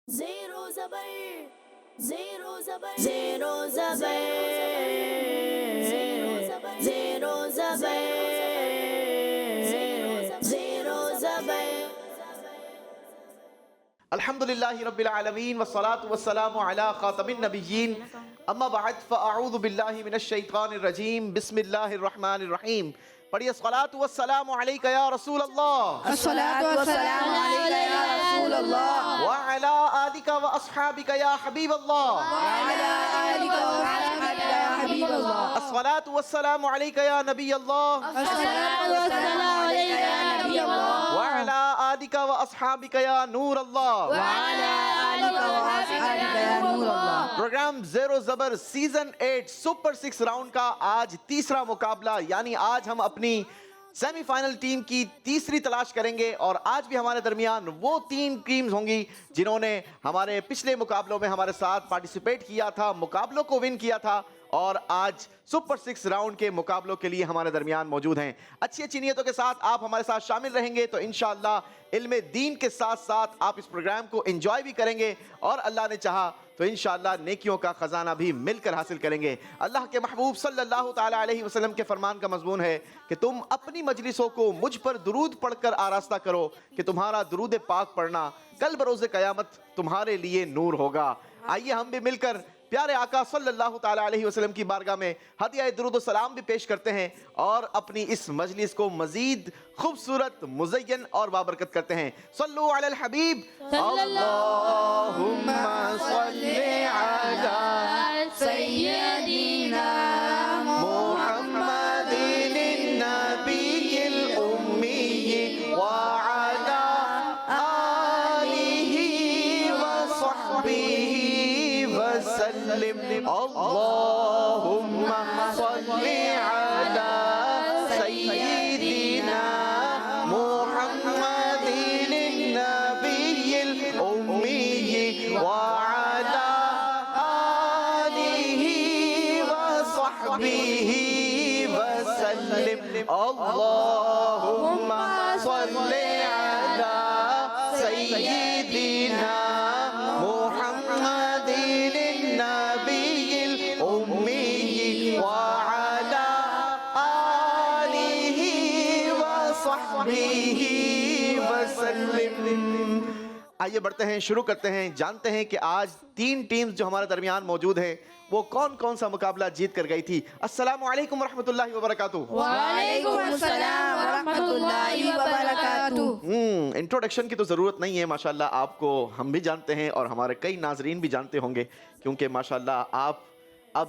Zero zabar, zero zabar, zero zabar, zero zabar, zero zabar, zero zabar. अल्हम्दुलिल्लाहि रब्बिल आलमीन वस्सलातु वस्सलामु अला खातमिन नबिय्यीन अम्मा बाद फ़अऊज़ु बिल्लाहि मिनश शैतानिर रजीम बिस्मिल्लाहिर रहमानिर रहीम। पढ़िए सलातु वस्सलामु अलैका या रसूल अल्लाह अस्सलातु वस्सलामु अलैका या रसूल अल्लाह व अला आलिका व अस्हाबिका या हबीब अल्लाह व अला आलिका व अस्हाबिका या हबीब अल्लाह अस्सलातु वस्सलामु अलैका या नबी अल्लाह अस्सलातु वस्सलामु अलैका या नबी अल्लाह व अला आलिका व अस्हाबिका या नूर अल्लाह। व अला आलिका व अस्हाबिका या नूर अल्लाह। प्रोग्राम ज़ेरो ज़बर सीजन 8 सुपर 6 राउंड का आज तीसरा मुकाबला, यानी आज हम अपनी सेमीफाइनल टीम की तीसरी तलाश करेंगे। और आज भी हमारे दरमियान वो तीन टीम्स होंगी जिन्होंने हमारे पिछले मुकाबलों में हमारे साथ पार्टिसिपेट किया था, मुकाबलों को विन किया था और आज सुपर 6 राउंड के मुकाबलों के लिए हमारे दरमियान मौजूद हैं। अच्छी अच्छी नीयतों के साथ आप हमारे साथ शामिल रहेंगे तो इंशाअल्लाह इल्मे दीन के साथ साथ आप इस प्रोग्राम को एंजॉय भी करेंगे और अल्लाह ने चाहा तो इंशाअल्लाह नेकियों का खजाना भी मिलकर हासिल करेंगे। अल्लाह के महबूब सल्लल्लाहु ताला अलैहि वसल्लम के फरमान का मजमून है कि तुम अपनी मजलिसों को मुझ पर दुरूद पढ़कर आरास्ता करो कि तुम्हारा दुरूद पाक पढ़ना कल बरोज़े क़यामत तुम्हारे लिए नूर होगा। आइए हम भी मिलकर प्यारे आका सल्लल्लाहु ताला अलैहि वसल्लम की बारगाह में हदिया दुरूद सलाम भी पेश करते हैं और अपनी इस मजलिस को मजीद खूबसूरत, मुज़य्यन और बाबरकत करते हैं। सल्लु अलल हबीब अल्लाहुम्मा सल्ली अला सय्यदीना मुहम्मदिन नबिय्यिल उम्मी व अला आलिहि व सहबिहि वसल्लिम। अल्लाहुम्मा सल्ली अला सय्यिदिना मुहम्मदिन नबिय्यिल उम्मी व अला आलिहि व सहबिहि वसल्लिम। अल्लाहुम्मा सल्ली अला सय्यिदिना मुहम्मदिन नबिय्यिल उम्मी व अला आलिहि व सहबिहि वसल्लिम। आइए बढ़ते हैं, शुरू करते हैं, जानते हैं कि आज तीन टीम्स जो हमारे दरमियान मौजूद हैं वो कौन कौन सा मुकाबला जीत कर गई थी। अस्सलामु अलैकुम रहमतुल्लाहि व बरकातुहू। वालेकुम अस्सलाम व रहमतुल्लाहि व बरकातुहू। इंट्रोडक्शन की तो ज़रूरत नहीं है, माशाल्लाह आपको हम भी जानते हैं और हमारे कई नाजरीन भी जानते होंगे क्योंकि माशाल्लाह आप अब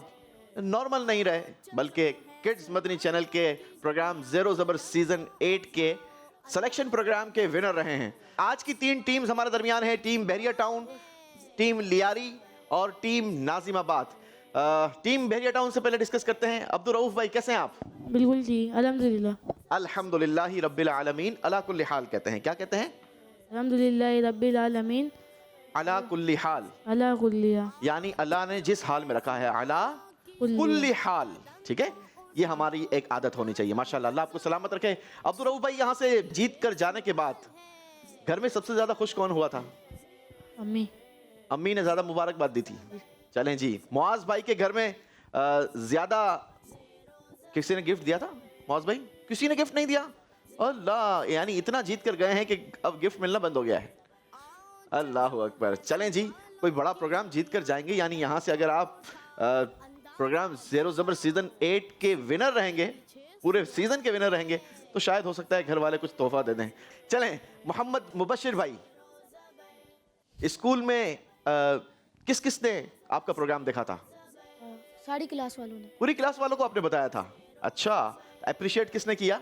नॉर्मल नहीं रहे बल्कि किड्स मदनी चैनल के प्रोग्राम ज़ेरो ज़बर सीज़न 8 के सिलेक्शन प्रोग्राम के विनर रहे हैं। आज की तीन टीम्स हमारे दरमियान है, team Bahria town, team Lyari और team Nazimabad. Team Bahria town से पहले डिस्कस करते हैं। अब्दुल रऊफ भाई कैसे हैं आप? बिल्कुल जी, अल्हम्दुलिल्लाह। अल्हम्दुलिल्लाहि रब्बिल आलमीन, अला कुल्ली हाल कहते हैं। क्या कहते हैं? अल्हम्दुलिल्लाह रब्बिल आलमीन अला कुल्ली हाल, अला कुल्लिया, यानी अल्लाह ने जिस हाल में रखा है, अला कुल्ली हाल। ठीक है, ये हमारी एक आदत होनी चाहिए। माशाल्लाह, अल्लाह आपको सलामत रखे। अब्दुल रऊफ भाई, यहाँ से जीत कर जाने के बाद घर में सबसे ज्यादा खुश कौन हुआ था? अम्मी। अम्मी ने ज्यादा मुबारकबाद दी थी। चलें जी, मुआज भाई के घर में ज्यादा किसी ने गिफ्ट दिया था? मुआज भाई, किसी ने गिफ्ट नहीं दिया? अल्लाह, यानी इतना जीत कर गए हैं कि अब गिफ्ट मिलना बंद हो गया है। अल्लाह अकबर। चलें जी, कोई बड़ा प्रोग्राम जीत कर जाएंगे, यानी यहाँ से अगर आप प्रोग्राम ज़ेरो ज़बर सीजन 8 के विनर रहेंगे, पूरे सीजन के विनर रहेंगे, तो शायद हो सकता है घर वाले कुछ तोहफा दे दें। चलें, मोहम्मद मुबशिर भाई, स्कूल में किस किस ने आपका प्रोग्राम देखा था? सारी क्लास वालों ने। पूरी क्लास वालों को आपने बताया था? अच्छा, अप्रिशिएट किसने किया?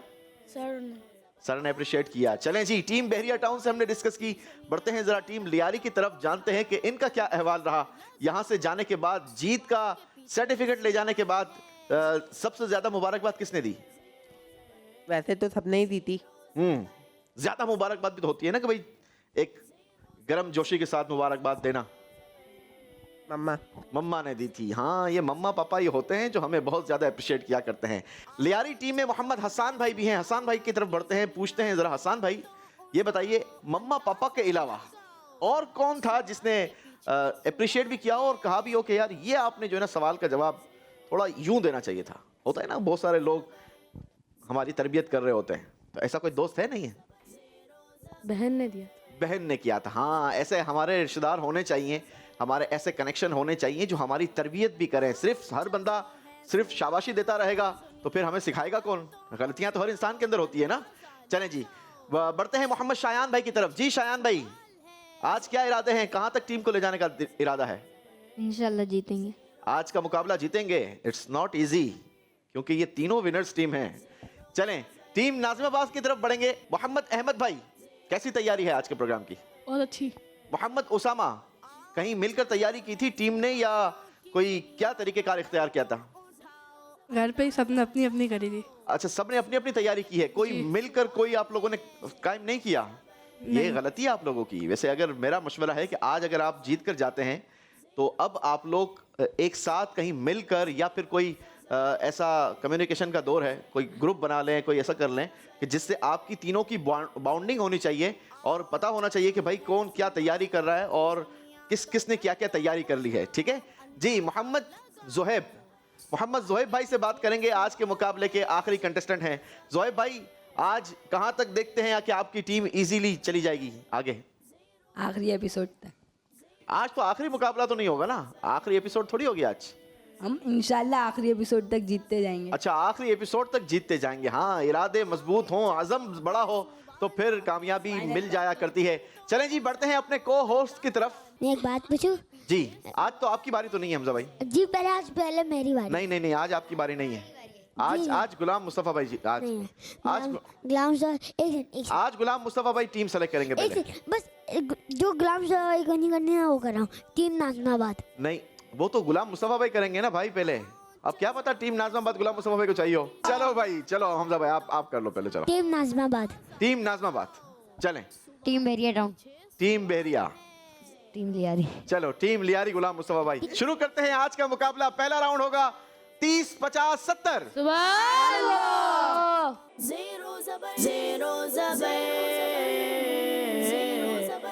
सर ने। सर ने अप्रिशिएट किया। चलें जी, टीम बहरिया टाउन से हमने डिस्कस की, बढ़ते हैं जरा टीम लियारी की तरफ, जानते हैं कि इनका क्या अहवाल रहा। यहाँ से जाने के बाद, जीत का सर्टिफिकेट ले जाने के बाद सबसे ज्यादा मुबारकबाद किसने दी? वैसे तो सबने ही दी थी। ज्यादा मुबारकबाद भी तो होती है ना कि भाई एक गर्म जोशी के साथ मुबारकबाद देना। मम्मा ने दी थी। हाँ, ये मम्मा पापा ये होते हैं जो हमें बहुत ज़्यादा अप्रिशिएट किया करते हैं। लियारी टीम में मोहम्मद हसान भाई भी हैं। हसान भाई की तरफ बढ़ते हैं, पूछते हैं ज़रा हसान भाई, ये बताइए मम्मा पापा के अलावा और कौन था जिसने अप्रिशिएट भी किया हो और कहा भी हो कि यार ये आपने जो है ना सवाल का जवाब थोड़ा यूं देना चाहिए था? होता है ना, बहुत सारे लोग हमारी तरबियत कर रहे होते हैं, तो ऐसा कोई दोस्त है? नहीं है? बहन ने दिया। बहन ने किया था। हाँ, ऐसे हमारे रिश्तेदार होने चाहिए, हमारे ऐसे कनेक्शन होने चाहिए जो हमारी तरबियत भी करें। सिर्फ हर बंदा सिर्फ शाबाशी देता रहेगा तो फिर हमें सिखाएगा कौन? गलतियां तो हर इंसान के अंदर होती है ना। चलें जी, बढ़ते हैं मोहम्मद शायान भाई की तरफ। जी शायान भाई, आज क्या इरादे हैं? कहाँ तक टीम को ले जाने का इरादा है? इंशाल्लाह जीतेंगे। आज का मुकाबला जीतेंगे। इट्स नॉट इजी क्योंकि ये तीनों विनर्स टीम हैं। चलें, टीम नाज़िमाबाद की तरफ बढ़ेंगे। मोहम्मद अहमद भाई, कैसी तैयारी है आज के प्रोग्राम की? बहुत अच्छी। मोहम्मद उसामा, कहीं मिलकर तैयारी की थी टीम ने या कोई क्या तरीकेकार इख्तियार किया था? घर पे ही सबने अपनी अपनी करी थी। अच्छा, सबने अपनी अपनी तैयारी की है, कोई मिलकर कोई आप लोगों ने कायम नहीं किया? ये गलती है आप लोगों की। वैसे अगर मेरा मशवरा है कि आज अगर आप जीत कर जाते हैं तो अब आप लोग एक साथ कहीं मिलकर या फिर कोई ऐसा कम्युनिकेशन का दौर है, कोई ग्रुप बना लें, कोई ऐसा कर लें कि जिससे आपकी तीनों की बाउंडिंग होनी चाहिए और पता होना चाहिए कि भाई कौन क्या तैयारी कर रहा है और किसने क्या क्या तैयारी कर ली है। ठीक है जी। मोहम्मद जोहेब भाई से बात करेंगे, आज के मुकाबले के आखिरी कंटेस्टेंट हैं। जोहेब भाई, आज कहां तक देखते हैं कि आपकी टीम इजीली चली जाएगी आगे? आखिरी एपिसोड तक। आज तो आखिरी मुकाबला तो नहीं होगा ना, आखिरी एपिसोड थोड़ी होगी आज। हम इंशाल्लाह आखिरी एपिसोड तक जीतते जाएंगे। अच्छा, आखिरी एपिसोड तक जीतते जाएंगे। हाँ, इरादे मजबूत हों, अज़म बड़ा हो तो फिर कामयाबी मिल जाया करती है। चलें जी, बढ़ते हैं अपने को होस्ट की तरफ। मैं एक बात पूछूं? जी, आज तो आपकी बारी तो नहीं है हमजा भाई। जी पहले मेरी बारी। नहीं, आज आपकी बारी नहीं है। आज गुलाम मुस्तफा भाई जी, आज गुलाम सर एक आज गुलाम मुस्तफा भाई टीम सेलेक्ट करेंगे पहले। बस जो गुलाम सर करनी है वो कर रहा हूँ। टीम नाज़िमाबाद। नहीं, वो तो गुलाम मुस्तफा भाई करेंगे ना भाई पहले। अब क्या पता टीम नाज़िमाबाद गुलाम मुस्तफा भाई को चाहिए हो। चलो भाई, चलो हमजा भाई आप कर लो पहले। चलो, टीम नाज़िमाबाद। चलें। टीम बेरिया टाउन। टीम बेरिया। टीम लियारी। चलो, टीम लियारी गुलाम मुस्तफा भाई। शुरू करते हैं आज का मुकाबला। पहला राउंड होगा 30, 50, 70। Zero Zabar, Zero Zabar,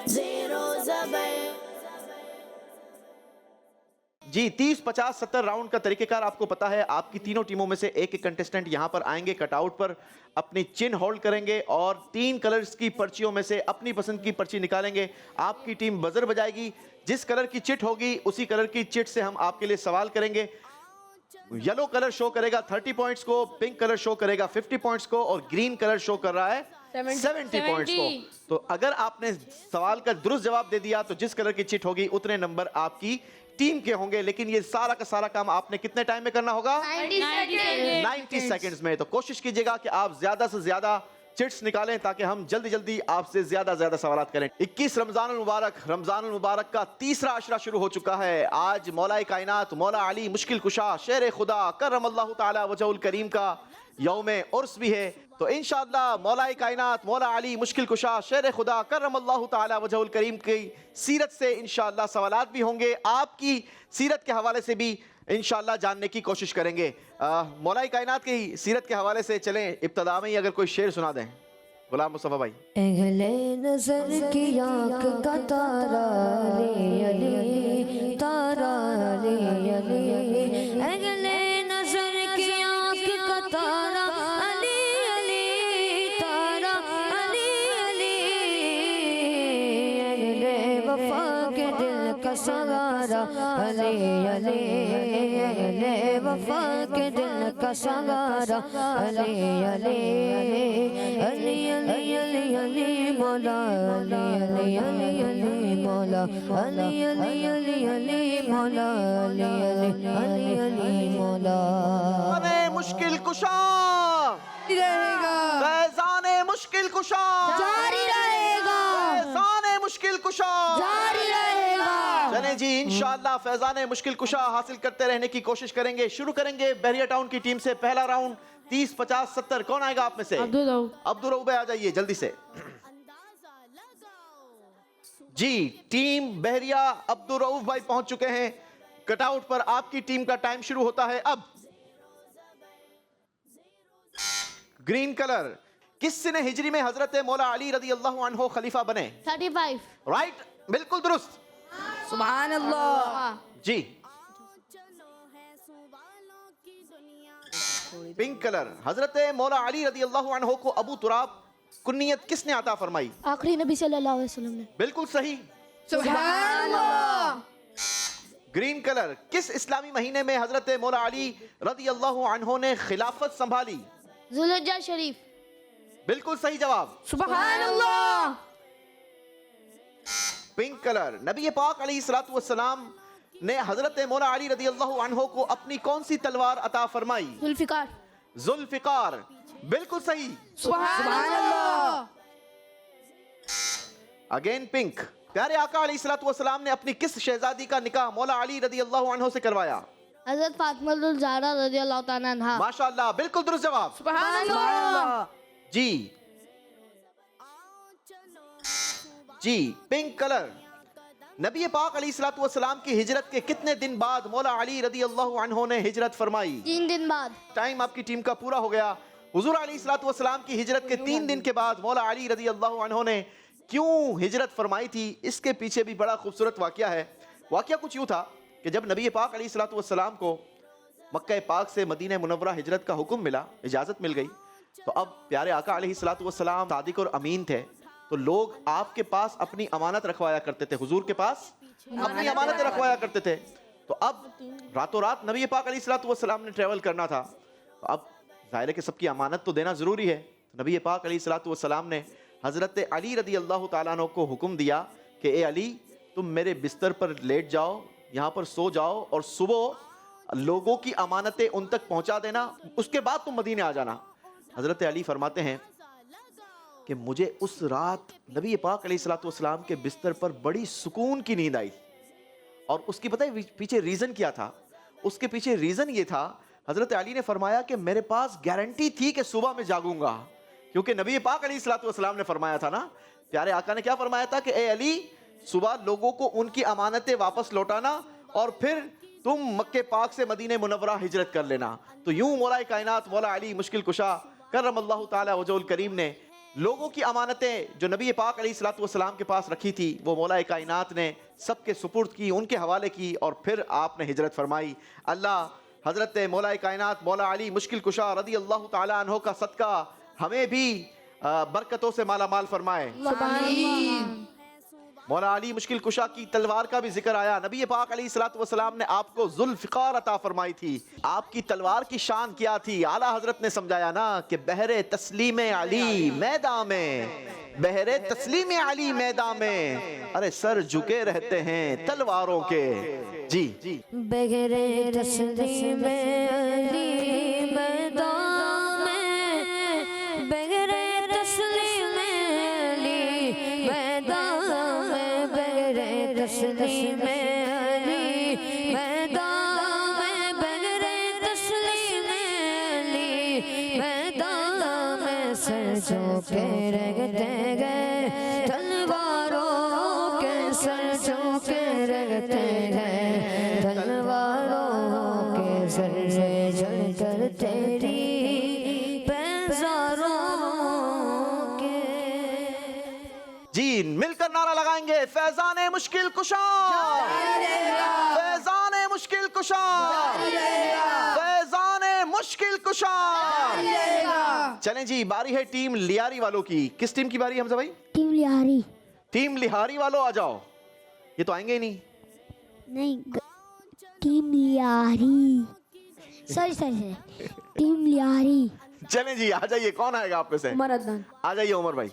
Zero Zabar. जी, 30, 50, 70 राउंड का तरीकेकार आपको पता है। आपकी तीनों टीमों में से एक एक कंटेस्टेंट यहां पर आएंगे, कटआउट पर अपनी चिन्ह होल्ड करेंगे और 3 कलर्स की पर्चियों में से अपनी पसंद की पर्ची निकालेंगे। आपकी टीम बजर बजाएगी, जिस कलर की चिट होगी उसी कलर की चिट से हम आपके लिए सवाल करेंगे। येलो कलर शो करेगा 30 पॉइंट्स को, पिंक कलर शो करेगा 50 पॉइंट्स को और ग्रीन कलर शो कर रहा है 70 पॉइंट्स को। तो अगर आपने सवाल का दुरुस्त जवाब दे दिया तो जिस कलर की चिट होगी उतने नंबर आपकी टीम के होंगे। लेकिन ये सारा का सारा काम आपने कितने टाइम में करना होगा? 90 सेकंड्स में। तो कोशिश कीजिएगा कि आप ज्यादा से ज्यादा चिट्स निकालें ताकि हम जल्दी जल्दी आपसे ज्यादा सवाल करें। 21 रमजानुल मुबारक का तीसरा अशरा शुरू हो चुका है। आज मौलाए कायनात मौला अली मुश्किल कुशा शेर खुदा करमल्लाहु ताला वजहुल करीम का यौमे उर्स भी है। तो इंशाअल्लाह मौलाए कायनात मौला अली मुश्किल कुशा शेर खुदा करमल्लाहु ताला वजहुल करीम की सीरत से इंशाअल्लाह सवालात भी होंगे। आपकी सीरत के हवाले से भी इंशाअल्लाह जानने की कोशिश करेंगे। मौलाए कायनात की सीरत के हवाले से चलें, इब्तदा में ही अगर कोई शेर सुना दें गुलाम मुस्तफा भाई। अहले नजर की आँख का तारा ले अली, तारा ले अली। अहले नजर की आँख का तारा अली अली, तारा अली अली। अहले वफा के दिल का सगारा अली अली, अहले वफा के दिल का सगारा अली अली। अली अली अली अली मौला, अली अली अली मौला, अली अली अली अली मौला, अली अली अली मौला। फैज़ाने मुश्किल कुशा रहेगा, फैज़ाने मुश्किल कुशा जारी रहेगा, फैज़ाने मुश्किल कुशा जारी रहेगा। चलें जी, इंशाअल्लाह फैज़ाने मुश्किल कुशा हासिल करते रहने की कोशिश करेंगे। शुरू करेंगे बहरिया टाउन की टीम से। पहला राउंड 30, 50, 70। कौन आएगा आप में से? अब्दुल रऊफ भाई आ जाइए जल्दी से। जी, टीम बहरिया अब्दुल रऊफ भाई पहुंच चुके हैं कटआउट पर। आपकी टीम का टाइम शुरू होता है अब। Green colour. किस ने हिजरी में हजरत मौला अली रज़ी अल्लाहु अन्हु खलीफा बने? 35। राइट बिल्कुल दुरुस्त। सुभान अल्लाह। जी। पिंक कलर, हजरत मौला अली रदी अल्लाह अन्हो को अबू तुराब कुन्नियत किसने अता फरमाई? आखिरी नबी सल्लल्लाहु अलैहि वसल्लम ने। बिल्कुल सही। सुभान अल्लाह। ग्रीन कलर, किस इस्लामी महीने में हजरत मौला अली रदी अल्लाह अन्हो ने खिलाफत संभाली? जुल्हिज्जा शरीफ। बिल्कुल सही जवाब। सुभान अल्लाह। पिंक कलर, नबी पाक अलैहिस्सलातु वस्सलाम ने हजरत मौला अली रदी अल्लाह अन्हो को अपनी कौन सी तलवार अता फरमाई? जुल्फिकार। जुल्फिकार। बिल्कुल सही। सुभान अल्लाह। अगेन पिंक, प्यारे आका अलैहिस्सलातु वस्सलाम ने अपनी किस शहजादी का निकाह मौला अली रदी अल्लाह अन्हो से करवाया? हजरत फातिमा ज़हरा रज़ियल्लाहु तआला अन्हा। माशाअल्लाह, बिल्कुल दुरुस्त जवाब। सुभान अल्लाह। जी जी। पिंक कलर, नबी पाक अलैहिस्सलातु वस्सलाम की हिजरत के कितने दिन बाद मौला अली रदी अल्लाह अन्हो ने हिजरत फरमाई? 3 दिन बाद। टाइम आपकी टीम का पूरा हो गया। हुजूर अलैहिस्सलातु वस्सलाम की हिजरत के 3 दिन के बाद मौला अली रदी अल्लाह अन्हो ने क्यों हिजरत फरमाई थी, इसके पीछे भी बड़ा खूबसूरत वाकया है। वाकया कुछ यूँ था कि जब नबी पाक अलैहिस्सलातु वस्सलाम को मक्का पाक से मदीना मुनव्वरा हिजरत का हुक्म मिला, इजाज़त मिल गई, तो अब प्यारे आका अलैहिस्सलातु वस्सलाम सादिक और अमीन थे, तो लोग आपके पास अपनी अमानत रखवाया करते थे, हुजूर के पास अपनी अमानतें रखवाया करते थे। तो अब रातों रात नबी पाक अलैहिस्सलातु वस्सलाम ने ट्रैवल करना था, तो अब ज़ाहिर है कि सबकी अमानत तो देना ज़रूरी है। तो नबी पाक अलैहिस्सलातु वस्सलाम ने हज़रत अली रदी अल्लाह ताला अन्हु को हुक्म दिया कि ए अली, तुम मेरे बिस्तर पर लेट जाओ, यहाँ पर सो जाओ और सुबह लोगों की अमानतें उन तक पहुँचा देना, उसके बाद तुम मदीने आ जाना। हज़रत अली फरमाते हैं कि मुझे उस रात नबी पाक अलैहिस्सलातु वस्सलाम के बिस्तर पर बड़ी सुकून की नींद आई। और उसकी पता है पीछे रीज़न क्या था? उसके पीछे रीज़न ये था, हज़रत अली ने फरमाया कि मेरे पास गारंटी थी कि सुबह मैं जागूंगा, क्योंकि नबी पाक अलैहिस्सलातु वस्सलाम ने फरमाया था ना, प्यारे आका ने क्या फरमाया था कि ए अली, सुबह लोगों को उनकी अमानतें वापस लौटाना और फिर तुम मक्के पाक से मदीने मुनव्वरा हिजरत कर लेना। तो यूं मौला कायनात मौला अली मुश्किल कुशा करमल्लाहु ताला वजहुल करीम ने लोगों की अमानतें जो नबी पाक अलैहिस्सलातु वस्सलाम के पास रखी थी, वो मौला कायनात ने सबके सुपुर्द की, उनके हवाले की और फिर आपने हिजरत फरमाई। अल्लाह हज़रत मौला कायनात मौला अली मुश्किल कुशा रदी अल्लाह ताला अन्हो का सदका हमें भी बरकतों से माला माल फरमाए। मौला अली मुश्किल कुशा की तलवार का भी जिक्र आया। नबी पाक अलैहिस्सलातु वस्सलाम ने आपको जुल्फ़िकार अता फरमाई थी। आपकी तलवार की शान क्या थी? आला हजरत ने समझाया ना कि बहरे तस्लीम अली मैदान में, बहरे तस्लीम अली मैदान में, अरे सर झुके रहते हैं तलवारों के। जी जी। बगैरे तस्लीम अली मैदान में, बगैरे तस्लीम अली मैदान में, बगैरे तस्लीम अली मैदान में, बगैरे तस्लीम अली मैदान में, सर झुके रहते गए तलवारों के, सर झुके रहते गए तलवारों के, सर से जलकर तेरी पैजारों के। जी, मिलकर नारा लगाएंगे, फैजाने मुश्किल कुशा, फैजाने मुश्किल कुशा, फैजाने मुश्किल कुशा। चलें जी, बारी है टीम लियारी वालों की। किस टीम की बारी है हमजा भाई? टीम लिहारी। टीम लिहारी वालों आ जाओ। ये तो आएंगे ही नहीं। Team Lihari, sorry team Lihari. चलें जी, आ जाइए। कौन आएगा आप में से? उमर अदनान। आ जाइए उमर भाई।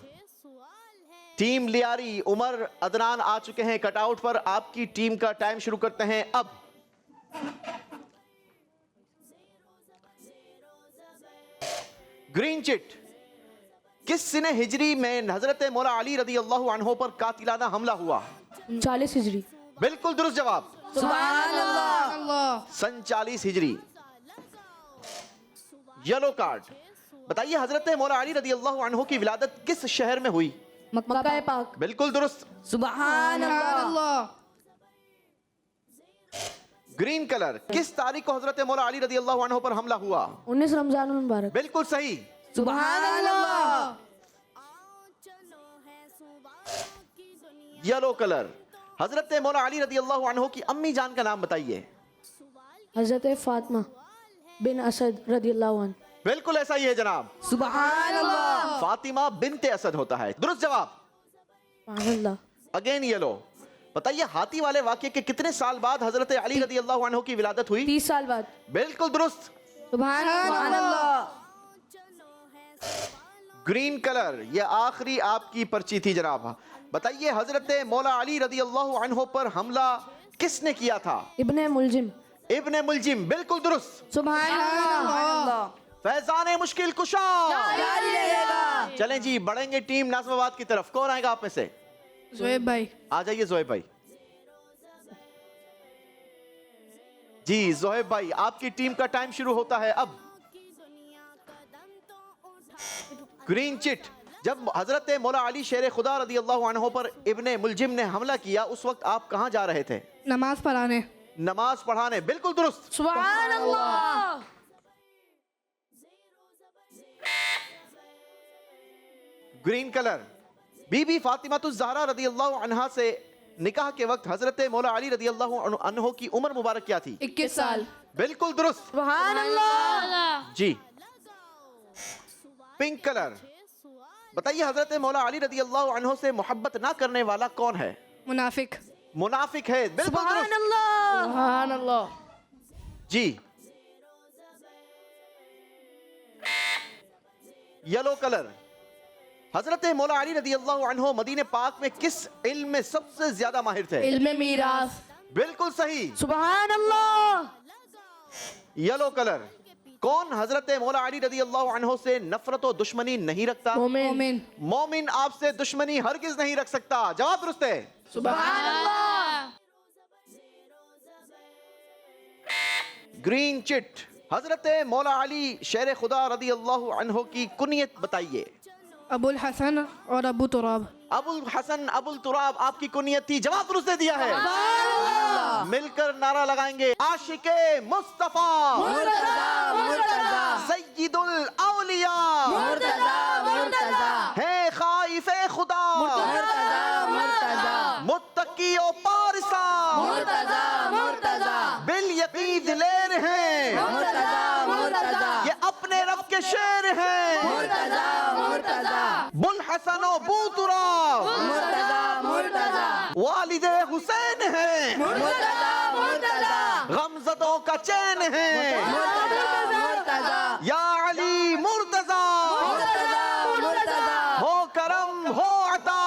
टीम लियारी उमर अदनान आ चुके हैं कटआउट पर। आपकी टीम का टाइम शुरू करते हैं अब। ग्रीन चिट, किस सिने हिजरी में हजरत मौला अली रदी अल्लाह अन्हो पर कातिलाना हमला हुआ? 40 हिजरी। बिल्कुल दुरुस्त जवाब। सुभान अल्लाह। सन 40 हिजरी। येलो कार्ड, बताइए हजरत मौला अली रदी अल्लाह अन्हो की विलादत किस शहर में हुई? मक्का पाक। बिल्कुल दुरुस्त। सुभान अल्लाह। ग्रीन कलर, किस तारीख को हजरत मौला अली रदी अल्लाह अन्हो पर हमला हुआ? 19 रमजान मुबारक। बिल्कुल सही। सुभान अल्लाह। येलो कलर, हजरत मौला अली रदी अल्लाह अन्हो की अम्मी जान का नाम बताइए। हज़रत फ़ातिमा बिन असद रदियल्लाहु अन्हा। बिल्कुल ऐसा ही है जनाब, सुभान अल्लाह। फातिमा बिनते असद होता है। दुरुस्त जवाब। सुभान अल्लाह। अगेन ये लो, बताइए हाथी वाले वाक्य के कितने साल बाद हजरत अली रदी अल्लाह अन्हो की विलादत हुई? 30 साल बाद। बिल्कुल दुरुस्त। सुभान अल्लाह। ग्रीन कलर, ये आखिरी आपकी पर्ची थी जनाब। बताइए हजरत मौला अली रदी अल्लाह अन्हो पर हमला किसने किया था? इब्ने मुलजिम। इब्ने मुलजिम, बिल्कुल दुरुस्त। सुभान अल्लाह। फैजाने मुश्किल कुशा। चलें जी, बढ़ेंगे टीम नाज़िमाबाद की तरफ। कौन आएगा आप में से? ज़ोएब भाई। आ जाइए ज़ोएब भाई। जी ज़ोएब भाई, आपकी टीम का टाइम शुरू होता है अब। ग्रीन चिट, जब हजरत मौला अली शेर खुदा रदी अल्लाह अन्हो पर इब्ने मुलजिम ने हमला किया, उस वक्त आप कहां जा रहे थे? नमाज पढ़ाने। नमाज पढ़ाने, बिल्कुल दुरुस्त। सुभान अल्लाह। ग्रीन कलर, बीबी फातिमातुज़ ज़हरा रदी अल्लाह अन्हा से निकाह के वक्त हजरत मौला अली रदी अल्लाह अन्हो की उम्र मुबारक क्या थी? 21 साल। बिल्कुल दुरुस्त। सुभान अल्लाह। जी। पिंक कलर, बताइए हजरत मौला अली रदी अल्लाह अन्हो से मोहब्बत ना करने वाला कौन है? मुनाफिक। मुनाफिक है, बिल्कुल दुरुस्त। सुभान अल्लाह। जी। येलो कलर, हजरत मौला अली रदी अल्लाह अन्हो मदीने पाक में किस इल्म में सबसे ज्यादा माहिर थे? इल्मे मीरास। बिल्कुल सही। सुभान अल्लाह। येलो कलर, कौन हजरत मौला अली रदी अल्लाह अन्हो से नफरत और दुश्मनी नहीं रखता? मोमिन। मोमिन आपसे दुश्मनी हरगिज नहीं रख सकता। जवाब दुरुस्त है। सुभान अल्लाह। ग्रीन चिट, हजरत मौला अली शेर खुदा रदी अल्लाह अन्हो की कुनियत बताइए। अबुल हसन और अबू तुराब। अबुल हसन अबुल तुराब आपकी कुनियत थी। जवाब दुरुस्त दे दिया है। मिलकर नारा लगाएंगे, आशिके मुस्तफा सय्यिदुल औलिया है खाइफे खुदा मुत्तकी ओ पारिसा बिल यकीन दिलेर हैं, ये अपने रब के शेर हैं। बुल हसन ओ बूतुरा वालिदे हुसैन हैं, गमज़दों का चैन है। या अली मुर्तजा हो करम हो अता,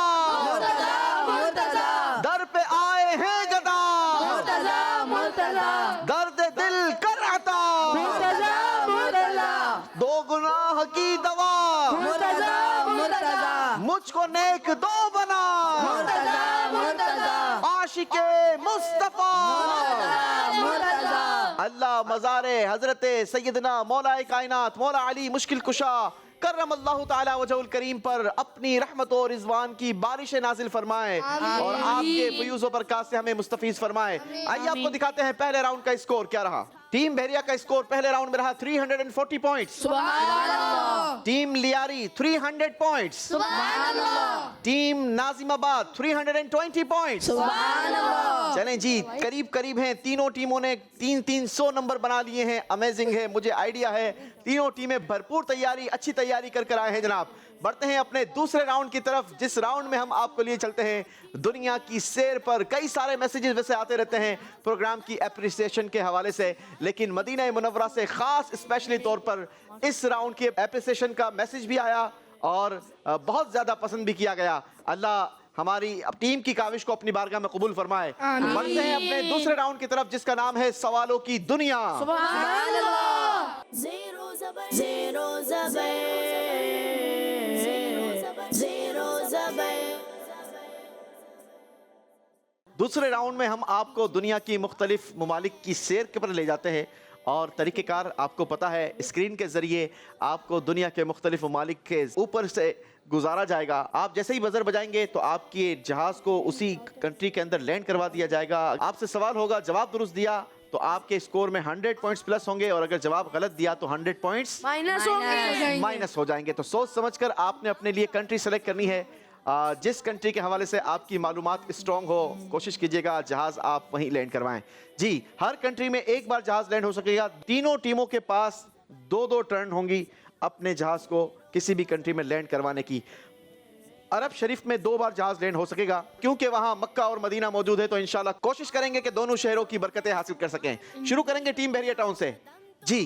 दर पे आए हैं गदा दर्द दिल कर अता, दो गुनाह की दवा मुझको नेक दो बना, आशिके मुस्तफा। अल्लाह मज़ारे हजरत सैयदना मौला कायनात मौला अली मुश्किल कुशा करम अल्लाह ताला वजहुल करीम पर अपनी रहमत और रिजवान की बारिशें नाजिल फरमाए और आपके फ़यूज़ व बरक़ात से हमें मुस्तफ़ीज़ फरमाए। आइए आपको दिखाते हैं पहले राउंड का स्कोर क्या रहा। टीम बहरिया का स्कोर पहले राउंड में रहा 340 points. Team Lyari 300 points. Team Nazimabad 320 points. चलें जी, करीब करीब हैं तीनों टीमों ने 300 नंबर बना लिए हैं। अमेजिंग है, मुझे आइडिया है तीनों टीमें भरपूर तैयारी अच्छी तैयारी कर आए हैं जनाब। बढ़ते हैं अपने दूसरे राउंड की तरफ, जिस राउंड में हम आपको लिए चलते हैं दुनिया की सैर पर। कई सारे मैसेजेस वैसे आते रहते हैं प्रोग्राम की एप्रिसिएशन के हवाले से, लेकिन मदीना मुनव्वरा से खास स्पेशली तौर पर इस राउंड की एप्रिसिएशन का मैसेज भी आया और बहुत ज़्यादा पसंद भी किया गया। अल्लाह हमारी टीम की काविश को अपनी बारगाह में कबूल फरमाए। बढ़ते हैं अपने दूसरे राउंड की तरफ जिसका नाम है सवालों की दुनिया। Zero Zabar, Zero Zabar, Zero Zabar. दूसरे राउंड में हम आपको दुनिया की मुख्तलिफ ममालिक की सैर के पर ले जाते हैं और तरीक़ेकार आपको पता है, स्क्रीन के ज़रिए आपको दुनिया के मुख्तलिफ ममालिक के ऊपर से गुजारा जाएगा। आप जैसे ही बजर बजाएंगे तो आपके जहाज़ को उसी कंट्री के अंदर लैंड करवा दिया जाएगा। आपसे सवाल होगा, जवाब दुरुस्त दिया तो आपके स्कोर में 100 पॉइंट्स प्लस होंगे और अगर जवाब गलत दिया तो 100 पॉइंट्स माइनस हो जाएंगे। तो सोच समझकर आपने अपने लिए कंट्री सेलेक्ट करनी है। जिस कंट्री के हवाले से आपकी मालूमात स्ट्रॉन्ग हो कोशिश कीजिएगा जहाज आप वहीं लैंड करवाएं। जी, हर कंट्री में एक बार जहाज लैंड हो सकेगा। तीनों टीमों के पास 2-2 टर्न होंगी अपने जहाज को किसी भी कंट्री में लैंड करवाने की। अरब शरीफ में 2 बार जहाज लैंड हो सकेगा क्योंकि वहां मक्का और मदीना मौजूद है, तो इंशाल्लाह कोशिश करेंगे कि दोनों शहरों की बरकतें हासिल कर सकें। शुरू करेंगे टीम बहरिया टाउन से। जी,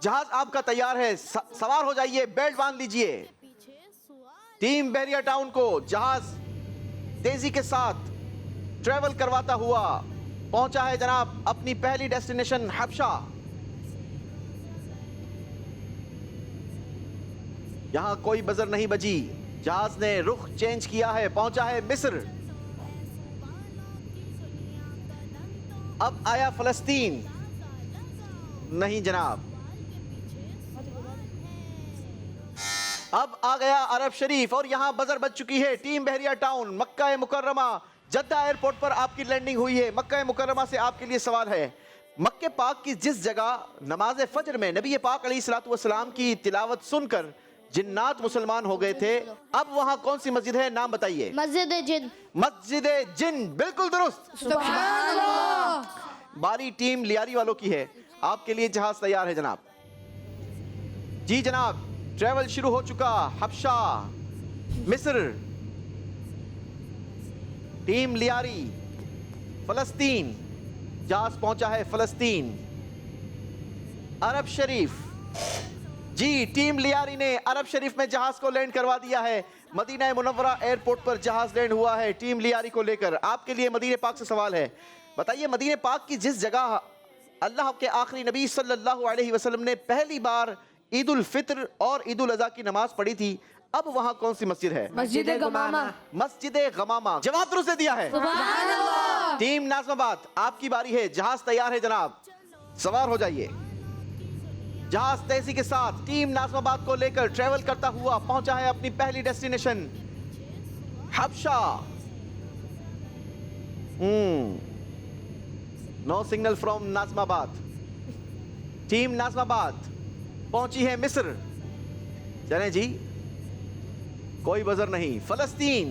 जहाज आपका तैयार है, सवार हो जाइए, बेल्ट बांध लीजिए। टीम बहरिया टाउन को जहाज तेजी के साथ ट्रेवल करवाता हुआ पहुंचा है जनाब अपनी पहली डेस्टिनेशन हबशा। यहां कोई बजर नहीं बजी, जहाज ने रुख चेंज किया है, पहुंचा है मिस्र। अब आया फलस्तीन। नहीं जनाब, अब आ गया अरब शरीफ और यहां बजर बज चुकी है। टीम बहरिया टाउन मक्का मुकर्रमा जद्दा एयरपोर्ट पर आपकी लैंडिंग हुई है। मक्का मुकर्रमा से आपके लिए सवाल है, मक्के पाक की जिस जगह नमाज फजर में नबी पाक अलैहिस्सलातु वस्सलाम की तिलावत सुनकर जिन्नात मुसलमान हो गए थे, अब वहां कौन सी मस्जिद है, नाम बताइए। मस्जिद जिन। मस्जिद जिन, बिल्कुल दुरुस्त। सुभान अल्लाह। बारी टीम लियारी वालों की है। आपके लिए जहाज तैयार है जनाब। जी जनाब, ट्रेवल शुरू हो चुका। हबशा, मिस्र, टीम लियारी, फलस्तीन, जहाज पहुंचा है फलस्तीन। अरब शरीफ, जी टीम लियारी ने अरब शरीफ में जहाज को लैंड करवा दिया है। मदीना मुनव्वरा एयरपोर्ट पर जहाज लैंड हुआ है टीम लियारी को लेकर। आपके लिए मदीने पाक से सवाल है, बताइए मदीने पाक की जिस जगह अल्लाह के आखिरी नबी सल्लल्लाहु अलैहि वसल्लम ने पहली बार ईद उल फित्र और ईद उल अज़हा की नमाज पढ़ी थी, अब वहां कौन सी मस्जिद है। मस्जिद गमामा। मस्जिद गमामा, जवाब दुरुस्त दे दिया है। सुभान अल्लाह। टीम नाज़माबाद, आपकी बारी है। जहाज तैयार है जनाब, सवार हो जाइए। जहाज तेजी के साथ टीम नाज़माबाद को लेकर ट्रेवल करता हुआ पहुंचा है अपनी पहली डेस्टिनेशन हबशा। No signal from Nazmabad. Team Nazmabad पहुंची है मिस्र। चलें जी, कोई बजर नहीं। फलस्तीन,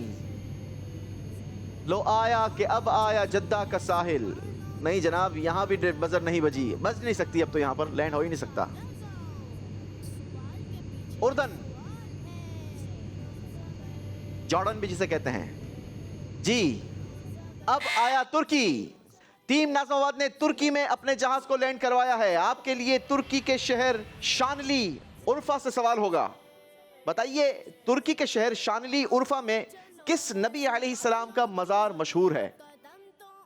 लो आया कि अब आया जद्दा का साहिल। नहीं जनाब, यहां भी बजर नहीं बजी, बज नहीं सकती, अब तो यहां पर लैंड हो ही नहीं सकता। उर्दन, जॉर्डन भी जिसे कहते हैं। जी, अब आया तुर्की। टीम नाज़माबाद ने तुर्की में अपने जहाज को लैंड करवाया है। आपके लिए तुर्की के शहर शानली उर्फा से सवाल होगा। बताइए तुर्की के शहर शानली उर्फा में किस नबी अलैहिस्सलाम का मजार मशहूर है।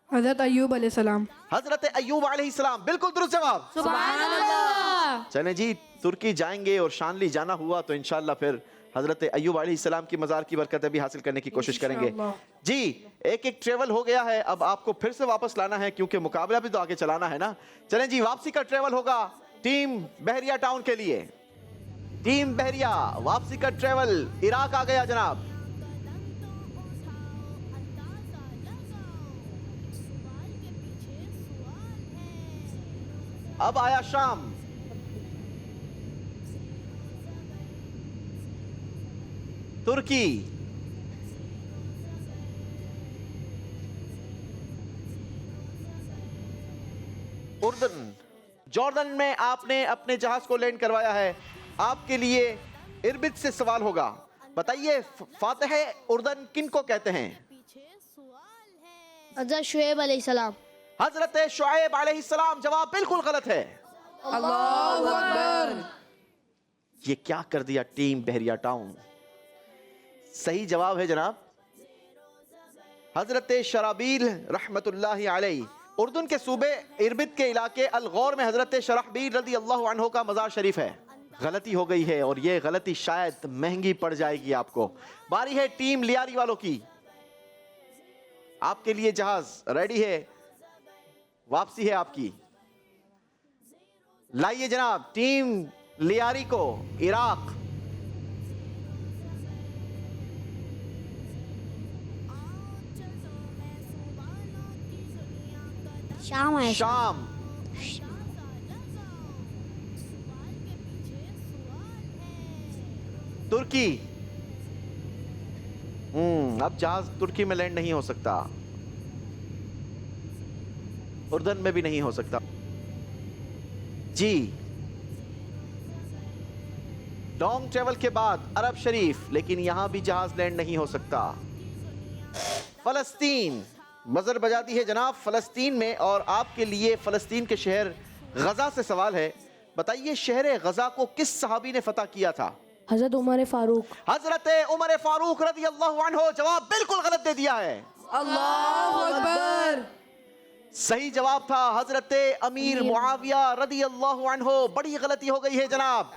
हजरत अय्यूब अलैहिस्सलाम। हजरत अय्यूब अलैहिस्सलाम, बिल्कुल दुरुस्त जवाब। सुभान अल्लाह। चलें जी, तुर्की जाएंगे और शानली जाना हुआ तो इंशाल्लाह फिर हजरत अय्यूब अलैहिस्सलाम की मजार की बरकत भी हासिल करने की कोशिश करेंगे। जी, एक ट्रेवल हो गया है, अब आपको फिर से वापस लाना है क्योंकि मुकाबला भी तो आगे चलाना है ना। चलें जी, वापसी का ट्रेवल होगा टीम बहरिया टाउन के लिए। टीम बहरिया, वापसी का ट्रेवल इराक आ गया जनाब। अब आया शाम। तुर्की, उर्दन, जॉर्डन में आपने अपने जहाज को लैंड करवाया है। आपके लिए इरबिद से सवाल होगा। बताइए फातिह उर्दन किन को कहते हैं। हजरत शुएब अलैहिस्सलाम। हजरत शुएब अलैहिस्सलाम, जवाब बिल्कुल गलत है। अल्लाहु अकबर। ये क्या कर दिया टीम बहरिया टाउन। सही जवाब है जनाब हजरत शराबील रहमतुल्लाहि अलैहि। उर्दून के सूबे इरबिद के इलाके अलगौर में हजरत शराबील रज़ी अल्लाहु अन्हु का मज़ार शरीफ है। गलती हो गई है और ये गलती शायद महंगी पड़ जाएगी आपको। बारी है टीम लियारी वालों की। आपके लिए जहाज रेडी है, वापसी है आपकी। लाइए जनाब टीम लियारी को इराक। शाम है। शाम, तुर्की, अब जहाज तुर्की में लैंड नहीं हो सकता, उर्दन में भी नहीं हो सकता। जी, लॉन्ग ट्रेवल के बाद अरब शरीफ, लेकिन यहां भी जहाज लैंड नहीं हो सकता। फलस्तीन, बजर बजा दी है जनाब फलस्तीन में, और आपके लिए फलस्तीन के शहर गजा से सवाल है। बताइए शहर गजा को किस सहाबी ने फतह किया था? हजरत उमर फारूक। हजरत उमर फारूक रज़ी अल्लाहु अन्हु। जवाब बिल्कुल गलत दे दिया है। अल्लाहु अकबर। सही जवाब था हजरत अमीर मुआविया रज़ी अल्लाहु अन्हु। बड़ी गलती हो गई है जनाब,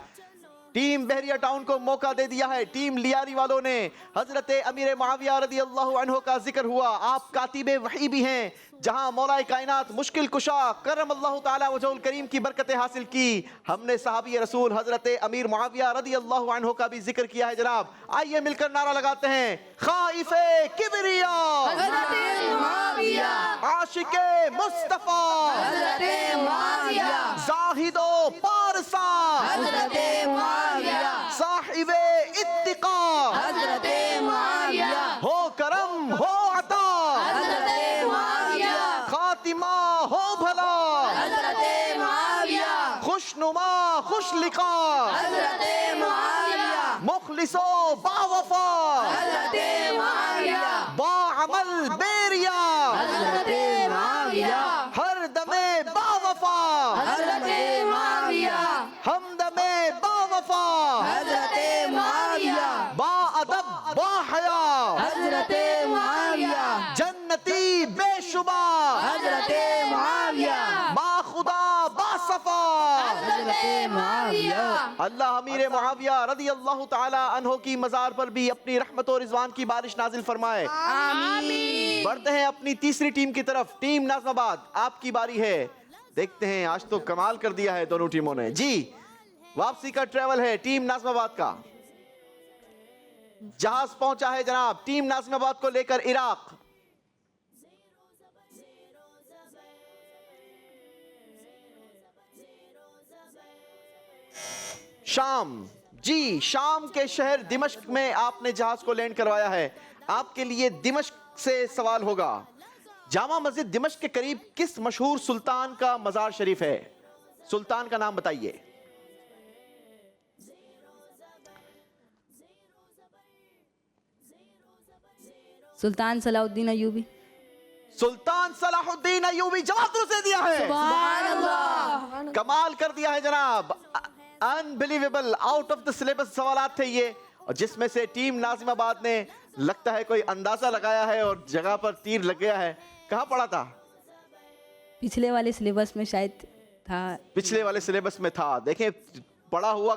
टीम बहरिया टाउन को मौका दे दिया है। टीम लियारी वालों ने हजरत अमीर मुआविया रज़ी अल्लाहु अन्हु का जिक्र हुआ। आप कातिबे वही भी हैं, जहां मौलाए कायनात मुश्किल कुशा करम अल्लाह ताला वजहुल करीम की बरकतें हासिल की। हमने सहाबी रसूल हजरत अमीर मुआविया रज़ी अल्लाहु अन्हु का भी जिक्र किया है जनाब। आइए मिलकर नारा लगाते हैं, खाइफे किबरिया हज़रत मुआविया, आशिके मुस्तफा हज़रत मुआविया, जाहिदो पारसा हज़रत मुआविया, साहिबे इत्तिका हज़रत मुआविया, हो करम हो अता, हज़रत मुआविया, खातिमा हो भला, हज़रत मुआविया, खुशनुमा खुश लिखा, हज़रत मुआविया, मुखलिसो बावफा, हज़रत मुआविया, बाअमल बेरिया, हज़रत मुआविया, हर दमे बावफा, हज़रत मुआविया, हमदमे बावफा, हज़रत मुआविया, बाअदब बाहया, हज़रत मुआविया, जन्नती बेशुबा, हज़रत मुआविया, बाखुदा बासफा। हज़रत मुआविया। अल्लाह अमीर मुआविया रज़ी अल्लाह ताला अन्हो की मज़ार पर भी अपनी रहमत और रिज़वान की बारिश नाजिल फरमाए। आमीन। बढ़ते हैं अपनी तीसरी टीम की तरफ। टीम नाज़िमाबाद, आपकी बारी है। देखते हैं, आज तो कमाल कर दिया है दोनों टीमों ने। जी, वापसी का ट्रेवल है टीम नाज़िमाबाद का। जहाज पहुंचा है जनाब टीम नाज़िमाबाद को लेकर इराक। शाम, जी शाम के शहर दिमश्क में आपने जहाज को लैंड करवाया है। आपके लिए दिमश्क से सवाल होगा, जामा मस्जिद दिमश्क के करीब किस मशहूर सुल्तान का मजार शरीफ है? सुल्तान का नाम बताइए। सुल्तान सलाउद्दीन अयूबी। सुल्तान सलाहुद्दीन अयूबी। जवाब दुरुस्त दे दिया है। सुभान अल्लाह। कमाल कर दिया है जनाब, unbelievable, out of the syllabus सवालात थे ये, और जिसमें से टीम नाज़िमाबाद ने लगता है कोई अंदाजा लगाया है और जगह पर तीर लग गया है। कहाँ पढ़ा था? पिछले वाले सिलेबस में शायद था। पिछले वाले सिलेबस में था। देखें, पढ़ा हुआ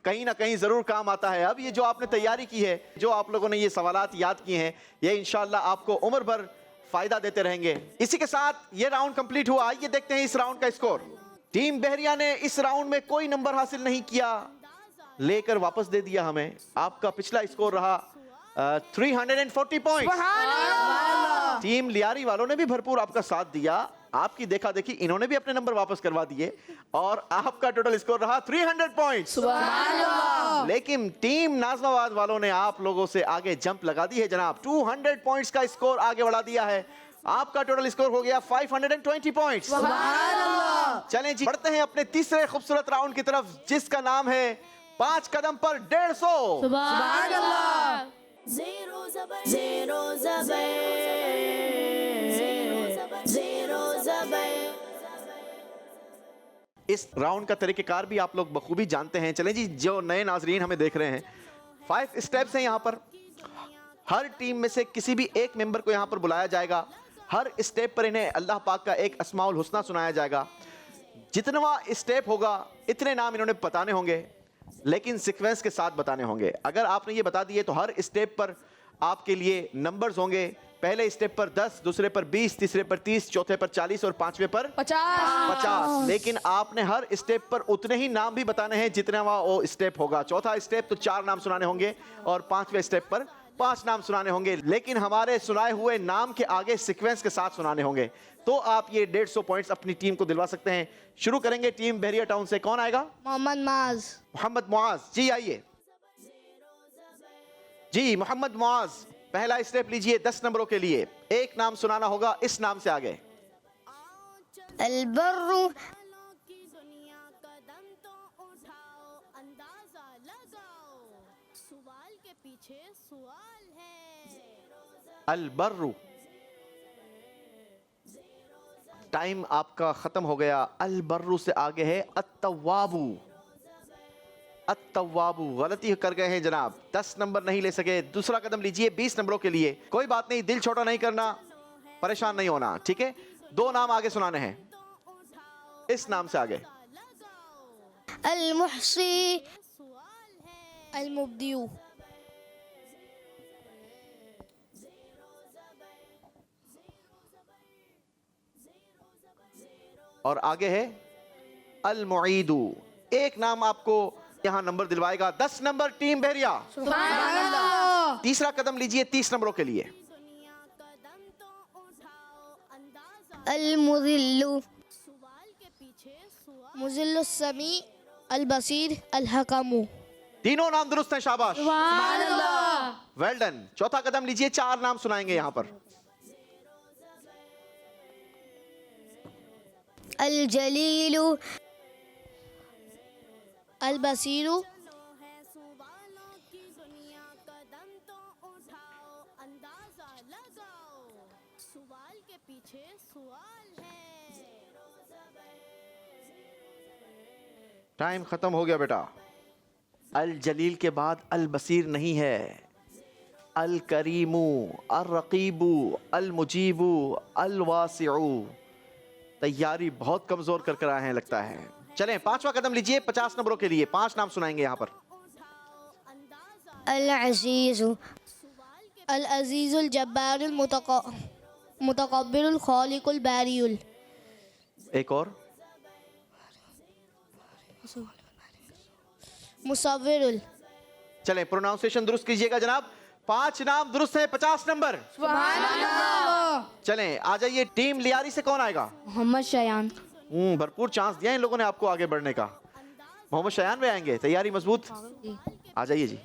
कहीं ना कहीं जरूर काम आता है। अब ये जो आपने तैयारी की है, जो आप लोगों ने ये सवालात याद किए हैं, ये इंशाल्लाह आपको उम्र भर फायदा देते रहेंगे। इसी के साथ ये राउंड कंप्लीट हुआ। आइए देखते हैं इस राउंड का स्कोर। टीम बहरिया ने इस राउंड में कोई नंबर हासिल नहीं किया, लेकर वापस दे दिया हमें। आपका पिछला स्कोर रहा 340 पॉइंट्स। टीम लियारी वालों ने भी भरपूर आपका साथ दिया। आपकी देखा देखी इन्होंने भी अपने नंबर वापस करवा दिए और आपका टोटल स्कोर रहा 300 पॉइंट्स। लेकिन टीम नाज़िमाबाद वालों ने आप लोगों से आगे जंप लगा दी है जनाब। 200 पॉइंट्स का स्कोर आगे बढ़ा दिया है। आपका टोटल स्कोर हो गया 520 पॉइंट्स। चलें जी, बढ़ते हैं अपने तीसरे खूबसूरत राउंड की तरफ, जिसका नाम है 5 कदम पर 150। सुभान अल्लाह। इस राउंड का तरीकेकार भी आप लोग बखूबी जानते हैं। चलें जी, जो नए नाजरीन हमें देख रहे हैं, 5 स्टेप्स हैं यहाँ पर। हर टीम में से किसी भी एक मेंबर को यहाँ पर बुलाया जाएगा। हर स्टेप पर इन्हें अल्लाह पाक का एक अस्माउल हुस्ना सुनाया जाएगा। जितना स्टेप होगा इतने नाम इन्होंने बताने होंगे, लेकिन सीक्वेंस के साथ बताने होंगे। अगर आपने ये बता दिए तो हर स्टेप पर आपके लिए नंबर्स होंगे। पहले स्टेप पर 10, दूसरे पर 20, तीसरे पर 30, चौथे पर 40 और पांचवें पर 50। लेकिन आपने हर स्टेप पर उतने ही नाम भी बताने हैं जितना वो स्टेप होगा। चौथा स्टेप तो 4 नाम सुनाने होंगे और पांचवें स्टेप पर 5 नाम सुनाने होंगे, लेकिन हमारे सुनाए हुए नाम के आगे सीक्वेंस के साथ सुनाने होंगे। तो आप ये 150 पॉइंट्स अपनी टीम को दिलवा सकते हैं। शुरू करेंगे टीम बहरिया टाउन से। कौन आएगा? मोहम्मद माज। मोहम्मद मुआज जी आइए। जी मोहम्मद मुआज, पहला स्टेप लीजिए 10 नंबरों के लिए। एक नाम सुनाना होगा इस नाम से आगे। अलबर्रु अल बर्रू। टाइम आपका खत्म हो गया। अल बर्रू से आगे है अत्तवाबू। अत्तवाबू गलती कर गए हैं जनाब, 10 नंबर नहीं ले सके। दूसरा कदम लीजिए 20 नंबरों के लिए। कोई बात नहीं, दिल छोटा नहीं करना, परेशान नहीं होना, ठीक है। 2 नाम आगे सुनाने हैं इस नाम से आगे। अल मुहसी अल मुब्दियू। और आगे है अल मुईदू। एक नाम आपको यहां नंबर दिलवाएगा। 10 नंबर टीम बहरिया। तीसरा कदम लीजिए 30 नंबरों के लिए। अल मुजिल्लु मुजिल्लु समी अल बसीर अल हकमू। तीनों नाम दुरुस्त हैं, शाबाश, वेल डन। चौथा कदम लीजिए, 4 नाम सुनाएंगे यहां पर। अल जलीलु अल बसीरू टाइम खत्म हो गया बेटा। अल जलील के बाद अल बसीर नहीं है। अल करीमू, अल रकीबू, अल मुजीबू, अल वासिऊ। तैयारी बहुत कमजोर कर कर आए हैं लगता है। चलें 5वां कदम लीजिए 50 नंबरों के लिए। 5 नाम सुनाएंगे यहां पर। अल अजीजु अल अजीजुल जब्बारुल मुतकब्बिरुल खालिकुल बारियुल। एक और। मुसव्विरुल। चलें प्रोनाउंसिएशन दुरुस्त कीजिएगा जनाब। 5 नाम दुरुस्त है, 50 नंबर। चलें आ जाइए। टीम लियारी से कौन आएगा? मोहम्मद शयान। भरपूर चांस दिया इन लोगों ने आपको आगे बढ़ने का। मोहम्मद शयान में आएंगे, तैयारी मजबूत। आ जाइए जी।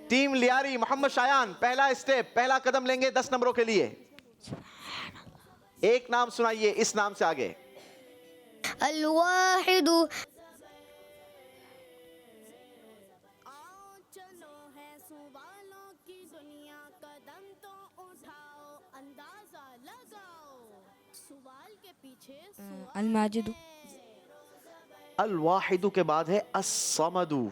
टीम लियारी मोहम्मद शयान, पहला स्टेप, पहला कदम लेंगे 10 नंबरों के लिए। एक नाम सुनाइए इस नाम से आगे। अल वाहिदु अल माजिदु। अल वाहिदु के बाद है अस्समदु।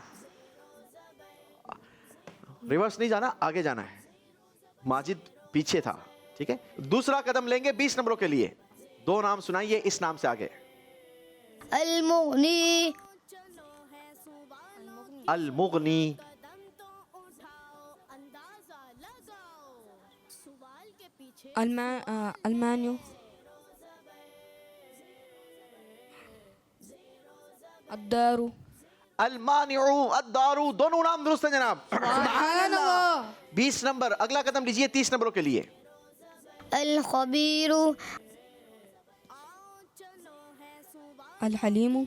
रिवर्स नहीं जाना, आगे जाना है। माजिद पीछे था, ठीक है। दूसरा कदम लेंगे 20 नंबरों के लिए। 2 नाम सुनाइए इस नाम से आगे। अल मुगनी अल मुगनी। अलमान्यू। अद्दारू। अलमानिउ अद्दारू। दोनों नाम दुरुस्त हैं जनाब। 20 नंबर। अगला कदम लीजिए 30 नंबरों के लिए। अल खबीरु अल हलीमू।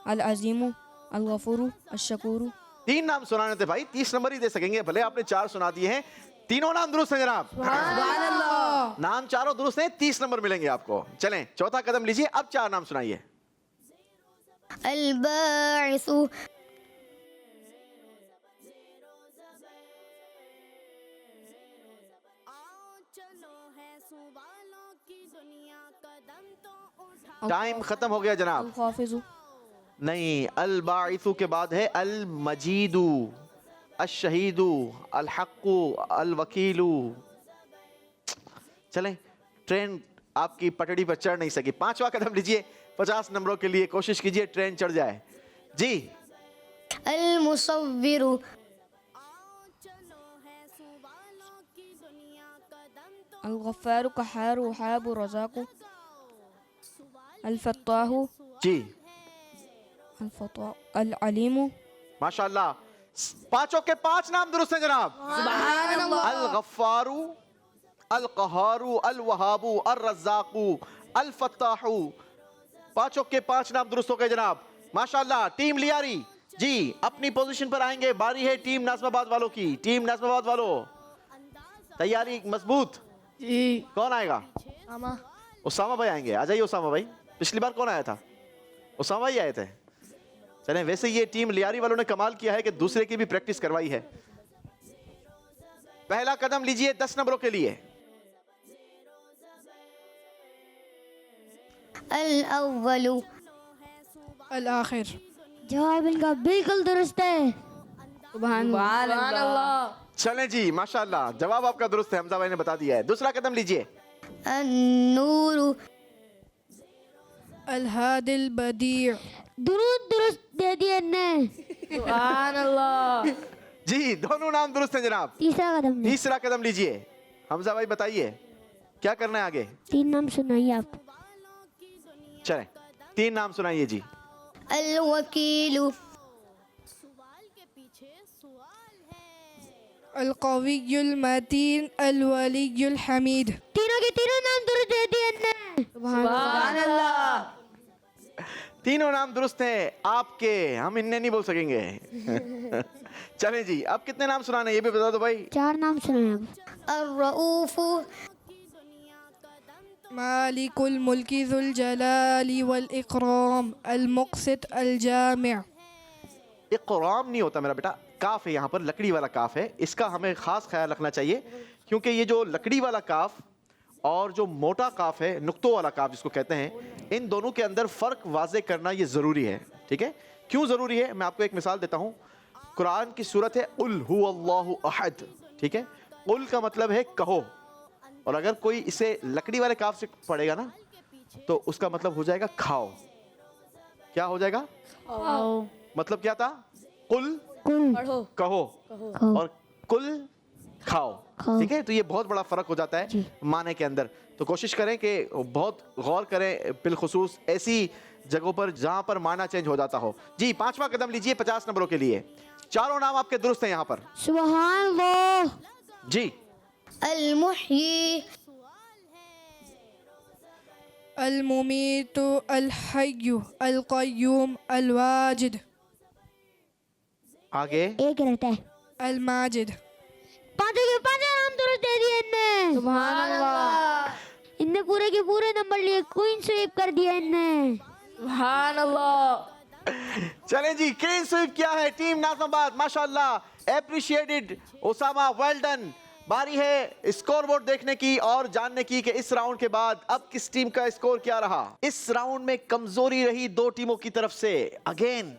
अल अजीमू। अल गफूरू। अल शकूरू। 3 नाम सुनाने थे भाई, 30 नंबर ही दे सकेंगे। भले आपने 4 सुना दिए हैं, तीनों नाम दुरुस्त हैं जनाब। नाम चारों दुरुस्त हैं, 30 नंबर मिलेंगे आपको। चलें चौथा कदम लीजिए, अब 4 नाम सुनाइए। अल बाइसु टाइम खत्म हो गया जनाब। अल खाफिजू। नहीं, अल बाइसु के बाद है अल मजीदू, अल शहीदू, अल हक्कू, अल वकीलू। चलें, ट्रेन आपकी पटड़ी पर चढ़ नहीं सकी। 5वां कदम लीजिए 50 नंबरों के लिए। कोशिश कीजिए ट्रेन चढ़ जाए जी। अल मुसव्विरु अल गफ्फारू। कहारू। वहाबू। रज़ाकू। अल फत्ताहू। जी अल फत्ता। अल अलीमू। माशाल्लाह, 5 के 5 नाम दुरुस्त हैं जनाब। अल गफ्फारू, अल कहारू, अल वहाबू, अल रज़ाकू, अल फत्ताहू। 5 के 5 नाम दुरुस्त हो गए जनाब। माशाल्लाह। टीम लियारी जी अपनी पोजीशन पर आएंगे। बारी है टीम नाज़िमाबाद वालों की। टीम नाज़िमाबाद वालों, तैयारी मजबूत। जी। कौन आएगा? मामा। उसामा भाई आएंगे। आ जाइए उसामा भाई। पिछली बार कौन आया था? उसामा भाई आए थे। चलें, वैसे ये टीम लियारी वालों ने कमाल किया है कि दूसरे की भी प्रैक्टिस करवाई है। पहला कदम लीजिए 10 नंबरों के लिए। अल-अव्वलु। अल-आखिर। जवाब इनका बिल्कुल दुरुस्त है। सुभान अल्लाह। चलें जी, माशाल्लाह, जवाब आपका दुरुस्त है। हमजा भाई ने बता दिया है। दूसरा कदम लीजिए। अन-नूरु। अल-हादिल बदी। दुरुस्त दे दिए ने। सुभान अल्लाह। जी दोनों नाम दुरुस्त हैं जनाब। तीसरा कदम ले। तीसरा कदम लीजिए। हमजा भाई बताइए क्या करना है आगे? 3 नाम सुनाइए आप। चलें, 3 नाम सुनाइए जी। अल-वकीलु। अल-कवियुल मतीन। अल-वलियुल हमीद। तीनों के तीनों नाम दुरुस्त दे दिए ने। सुभान अल्लाह। तीनों नाम दुरुस्त हैं आपके, हम इन्हें नहीं बोल सकेंगे। चलें जी, अब कितने नाम सुनाने ये भी बता दो भाई। 4 नाम सुनाए अब। अर्रऊफु। मालिकुल मुल्की जुल जलाली वल इकराम। अल-मुक़सित अल-जामिअ। इक़राम नहीं होता मेरा बेटा, काफ है यहाँ पर, लकड़ी वाला काफ है। इसका हमें खास ख्याल रखना चाहिए क्योंकि ये जो लकड़ी वाला काफ और जो मोटा काफ है, नुक्तों वाला काफ जिसको कहते हैं, इन दोनों के अंदर फ़र्क वाज़े करना ये ज़रूरी है। ठीक है, क्यों ज़रूरी है? मैं आपको एक मिसाल देता हूँ। कुरान की सूरत है उल हुवल्लाहु अहद। ठीक है, उल का मतलब है कहो, और अगर कोई इसे लकड़ी वाले काफ से पढ़ेगा ना तो उसका मतलब हो जाएगा खाओ। क्या हो जाएगा? मतलब क्या था? कुल पढ़ो। कहो और कुल खाओ। ठीक है, तो ये बहुत बड़ा फर्क हो जाता है माने के अंदर। तो कोशिश करें कि बहुत गौर करें, बिलखुसूस ऐसी जगहों पर जहां पर माना चेंज हो जाता हो। जी 5वां कदम लीजिए 50 नंबरों के लिए। चारों नाम आपके दुरुस्त हैं यहाँ पर। सुभान अल्लाह। जी अल-मुहयी। अल-मुमीतु। अल-हय्यु। अल-क़य्यूम। अल-वाजिद। आगे एक रहता है। अल-माजिद। पांचों के पांचों नाम दुरुस्त दे दिए इनने। सुभान अल्लाह। इनने पूरे के पूरे नंबर लिए, क्वीन स्वीप कर दिया इनने। सुभान अल्लाह। चले जी, क्लीन स्वीप किया है टीम नाज़िमाबाद, माशाल्लाह, एप्रिशिएटेड उसामा, वेल डन। बारी है स्कोर बोर्ड देखने की और जानने की कि इस राउंड के बाद अब किस टीम का स्कोर क्या रहा। इस राउंड में कमजोरी रही 2 टीमों की तरफ से। अगेन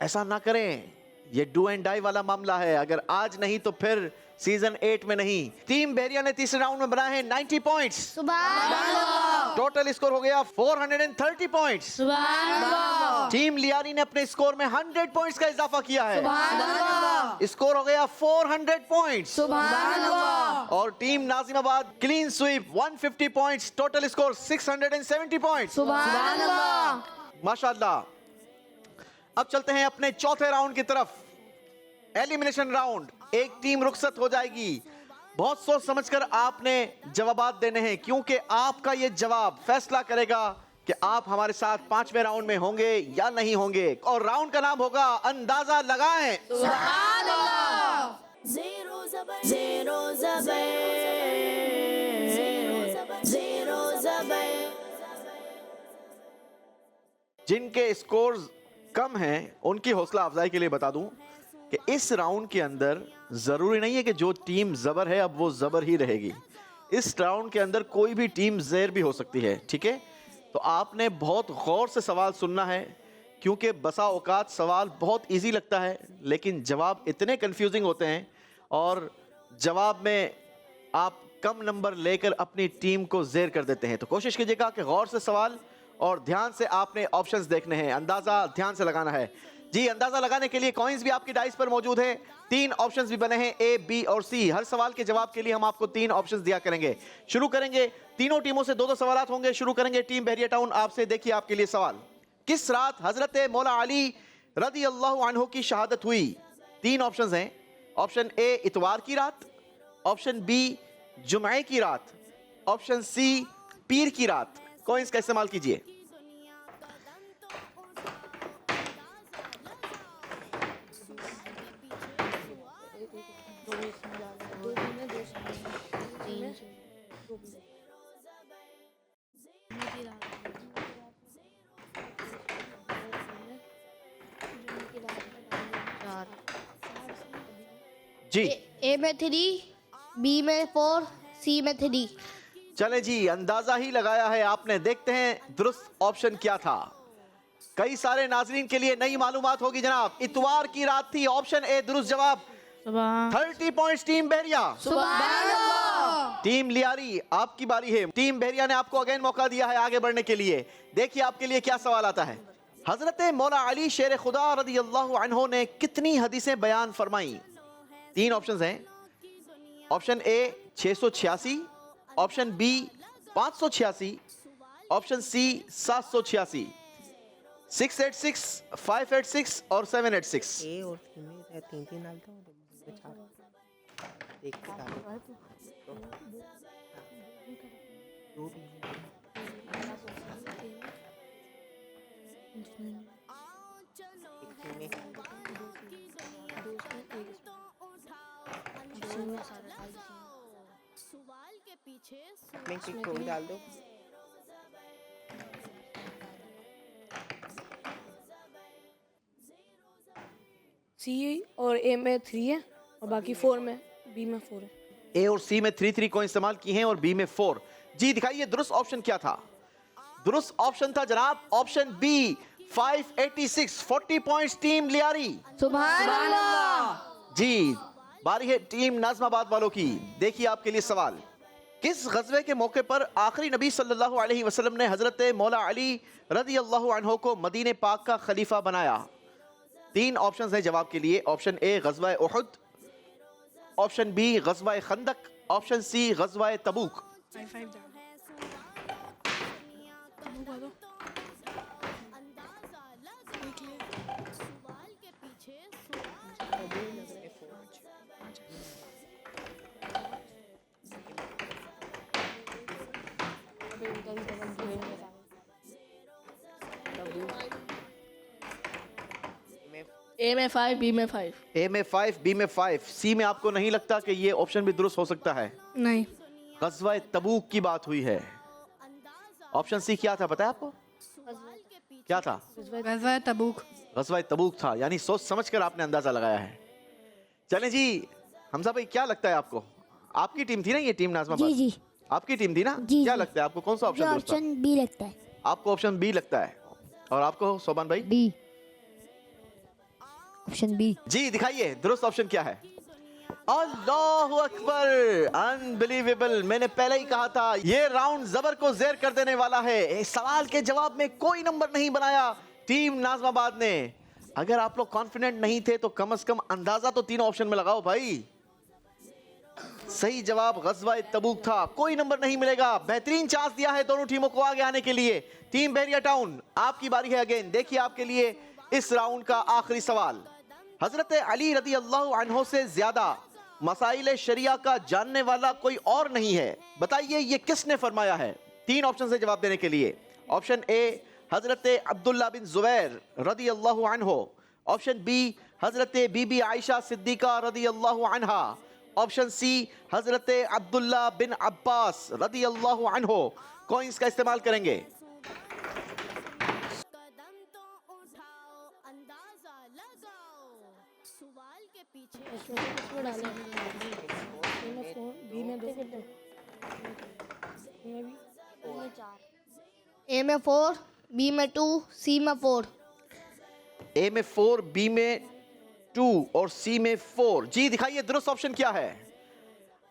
ऐसा ना करें, ये डू एंड डाई वाला मामला है। अगर आज नहीं तो फिर सीजन 8 में नहीं। टीम बहरिया ने तीसरे राउंड में बनाए हैं 90 पॉइंट्स। सुभान अल्लाह। टोटल स्कोर हो गया 430 पॉइंट्स। सुभान अल्लाह। टीम लियारी ने अपने स्कोर में 100 पॉइंट्स का इजाफा किया है। सुभान अल्लाह। स्कोर हो गया 400 पॉइंट्स। सुभान अल्लाह। और team Nazimabad clean sweep 150 points, total score 670 points. सुभान अल्लाह। माशाल्लाह। अब चलते हैं अपने चौथे राउंड की तरफ, एलिमिनेशन राउंड। एक टीम रुखसत हो जाएगी। बहुत सोच समझकर आपने जवाबात देने हैं क्योंकि आपका ये जवाब फैसला करेगा कि आप हमारे साथ 5वें राउंड में होंगे या नहीं होंगे। और राउंड का नाम होगा अंदाजा लगाएं। सुभान अल्लाह। Zero zabar, zero zabar, zero zabar. जिनके स्कोर्स कम हैं उनकी हौसला अफजाई के लिए बता दूं कि इस राउंड के अंदर जरूरी नहीं है कि जो टीम जबर है अब वो जबर ही रहेगी। इस राउंड के अंदर कोई भी टीम ज़ेर भी हो सकती है। ठीक है, तो आपने बहुत गौर से सवाल सुनना है क्योंकि बसा औकात सवाल बहुत इजी लगता है लेकिन जवाब इतने कंफ्यूजिंग होते हैं और जवाब में आप कम नंबर लेकर अपनी टीम को ज़ेर कर देते हैं। तो कोशिश कीजिएगा कि गौर से सवाल और ध्यान से आपने ऑप्शंस देखने हैं, अंदाज़ा ध्यान से लगाना है। जी अंदाज़ा लगाने के लिए कॉइन्स भी आपकी डाइस पर मौजूद है। 3 ऑप्शंस भी बने हैं, ए, बी और सी। हर सवाल के जवाब के लिए हम आपको 3 ऑप्शंस दिया करेंगे। शुरू करेंगे, तीनों टीमों से 2-2 सवाल होंगे। शुरू करेंगे टीम बहरिया टाउन आपसे। देखिए आपके लिए सवाल, किस रात हजरत मौला अली रदी अल्लाह अन्हु की शहादत हुई? 3 ऑप्शंस हैं। ऑप्शन ए इतवार की रात, ऑप्शन बी जुमे की रात, ऑप्शन सी पीर की रात। कॉइन्स का इस्तेमाल कीजिए। जी ए में 3, बी में 4, सी में 3। चले जी, अंदाजा ही लगाया है आपने। देखते हैं दुरुस्त ऑप्शन क्या था। कई सारे नाजरीन के लिए नई मालूमात होगी जनाब। इतवार की रात थी, ऑप्शन ए दुरुस्त जवाब। 30 पॉइंट्स टीम बहरिया। टीम लियारी आपकी बारी है। टीम बहरिया ने आपको अगेन मौका दिया है आगे बढ़ने के लिए। देखिए आपके लिए क्या सवाल आता है। हजरत मौला अली शेर खुदा रदी अल्लाह अन्हो ने कितनी हदीसें बयान फरमाई? 3 ऑप्शंस हैं। Option A 686, option B 586, option C 786। 686, 586 और 786। ए और सी में 3 डालता हूँ तो 4 देख के डालो। दो भी एक में डाल दो। सी और ए में 3 है और बाकी 4 में, बी में 4 है। ए और सी में 3 को इस्तेमाल किए हैं और बी में 4। जी दिखाइए दुरुस्त ऑप्शन क्या था। दुरुस्त ऑप्शन था जनाब option B 586। 40 points team Lyari. सुभान अल्लाह। जी बारी है टीम नाज़माबाद वालों की। देखिए आपके लिए सवाल। किस गज़वे के मौके पर आखिरी नबी सल्लल्लाहु अलैहि वसल्लम ने हजरत मौला अली रज़ी अल्लाहु अन्हो को मदीने पाक का खलीफा बनाया? 3 ऑप्शंस हैं जवाब के लिए। ऑप्शन ए गज़वा उहुद, ऑप्शन बी गज़वा खंदक, ऑप्शन सी गज़वा तबूक। 5 ए में 5, बी में 5। ए में 5, बी में 5, सी में आपको नहीं लगता कि ये ऑप्शन भी दुरुस्त हो सकता है? नहीं। गज़वा तबूक की बात हुई है। ऑप्शन सी क्या था पता है आपको? क्या था? गज़वा तबूक। गज़वा तबूक था, यानी सोच समझकर आपने अंदाजा लगाया है। चलें जी, हमजा भाई क्या लगता है आपको? आपकी टीम थी ना ये टीम नाज़माबाद? जी जी आपकी टीम थी ना? जी, क्या जी। लगता है आपको कौन सा मुझे ऑप्शन दुरुस्त था? ऑप्शन बी लगता है। आपको ऑप्शन बी लगता है और आपको सोबान भाई? बी। Option B. जी दिखाइए दुरुस्त ऑप्शन क्या है। अल्लाहु अकबर, अनबिलीवेबल। मैंने पहले ही कहा था ये राउंड जबर को ज़ेर कर देने वाला है। इस सवाल के जवाब में कोई नंबर नहीं बनाया टीम नाज़माबाद ने। अगर आप लोग कॉन्फिडेंट नहीं थे तो कम से कम अंदाजा तो 3 ऑप्शन में लगाओ भाई। सही जवाब गज़वा तबूक था। कोई नंबर नहीं मिलेगा। बेहतरीन चांस दिया है दोनों टीमों को आगे आने के लिए। टीम बहरिया टाउन आपकी बारी है अगेन। देखिए आपके लिए इस राउंड का आखिरी सवाल। हजरत अली रदी अल्लाह अन्हो से ज्यादा मसाइल शरिया का जानने वाला कोई और नहीं है। बताइए ये किसने फरमाया है? 3 ऑप्शन से जवाब देने के लिए। ऑप्शन ए हजरत अब्दुल्ला बिन जुबैर रदी अल्लाह अन्हो, ऑप्शन बी हजरत बीबी आयशा सिद्दीका रदी अल्लाह अन्हा, ऑप्शन सी हजरत अब्दुल्ला बिन अब्बास रदी अल्लाह अन्हो। कॉइंस का इस्तेमाल करेंगे। बी में 2, ए में 4, बी में 2, सी में 4। ए में 4, बी में 2 और सी में 4। जी दिखाइए दुरुस्त ऑप्शन क्या है।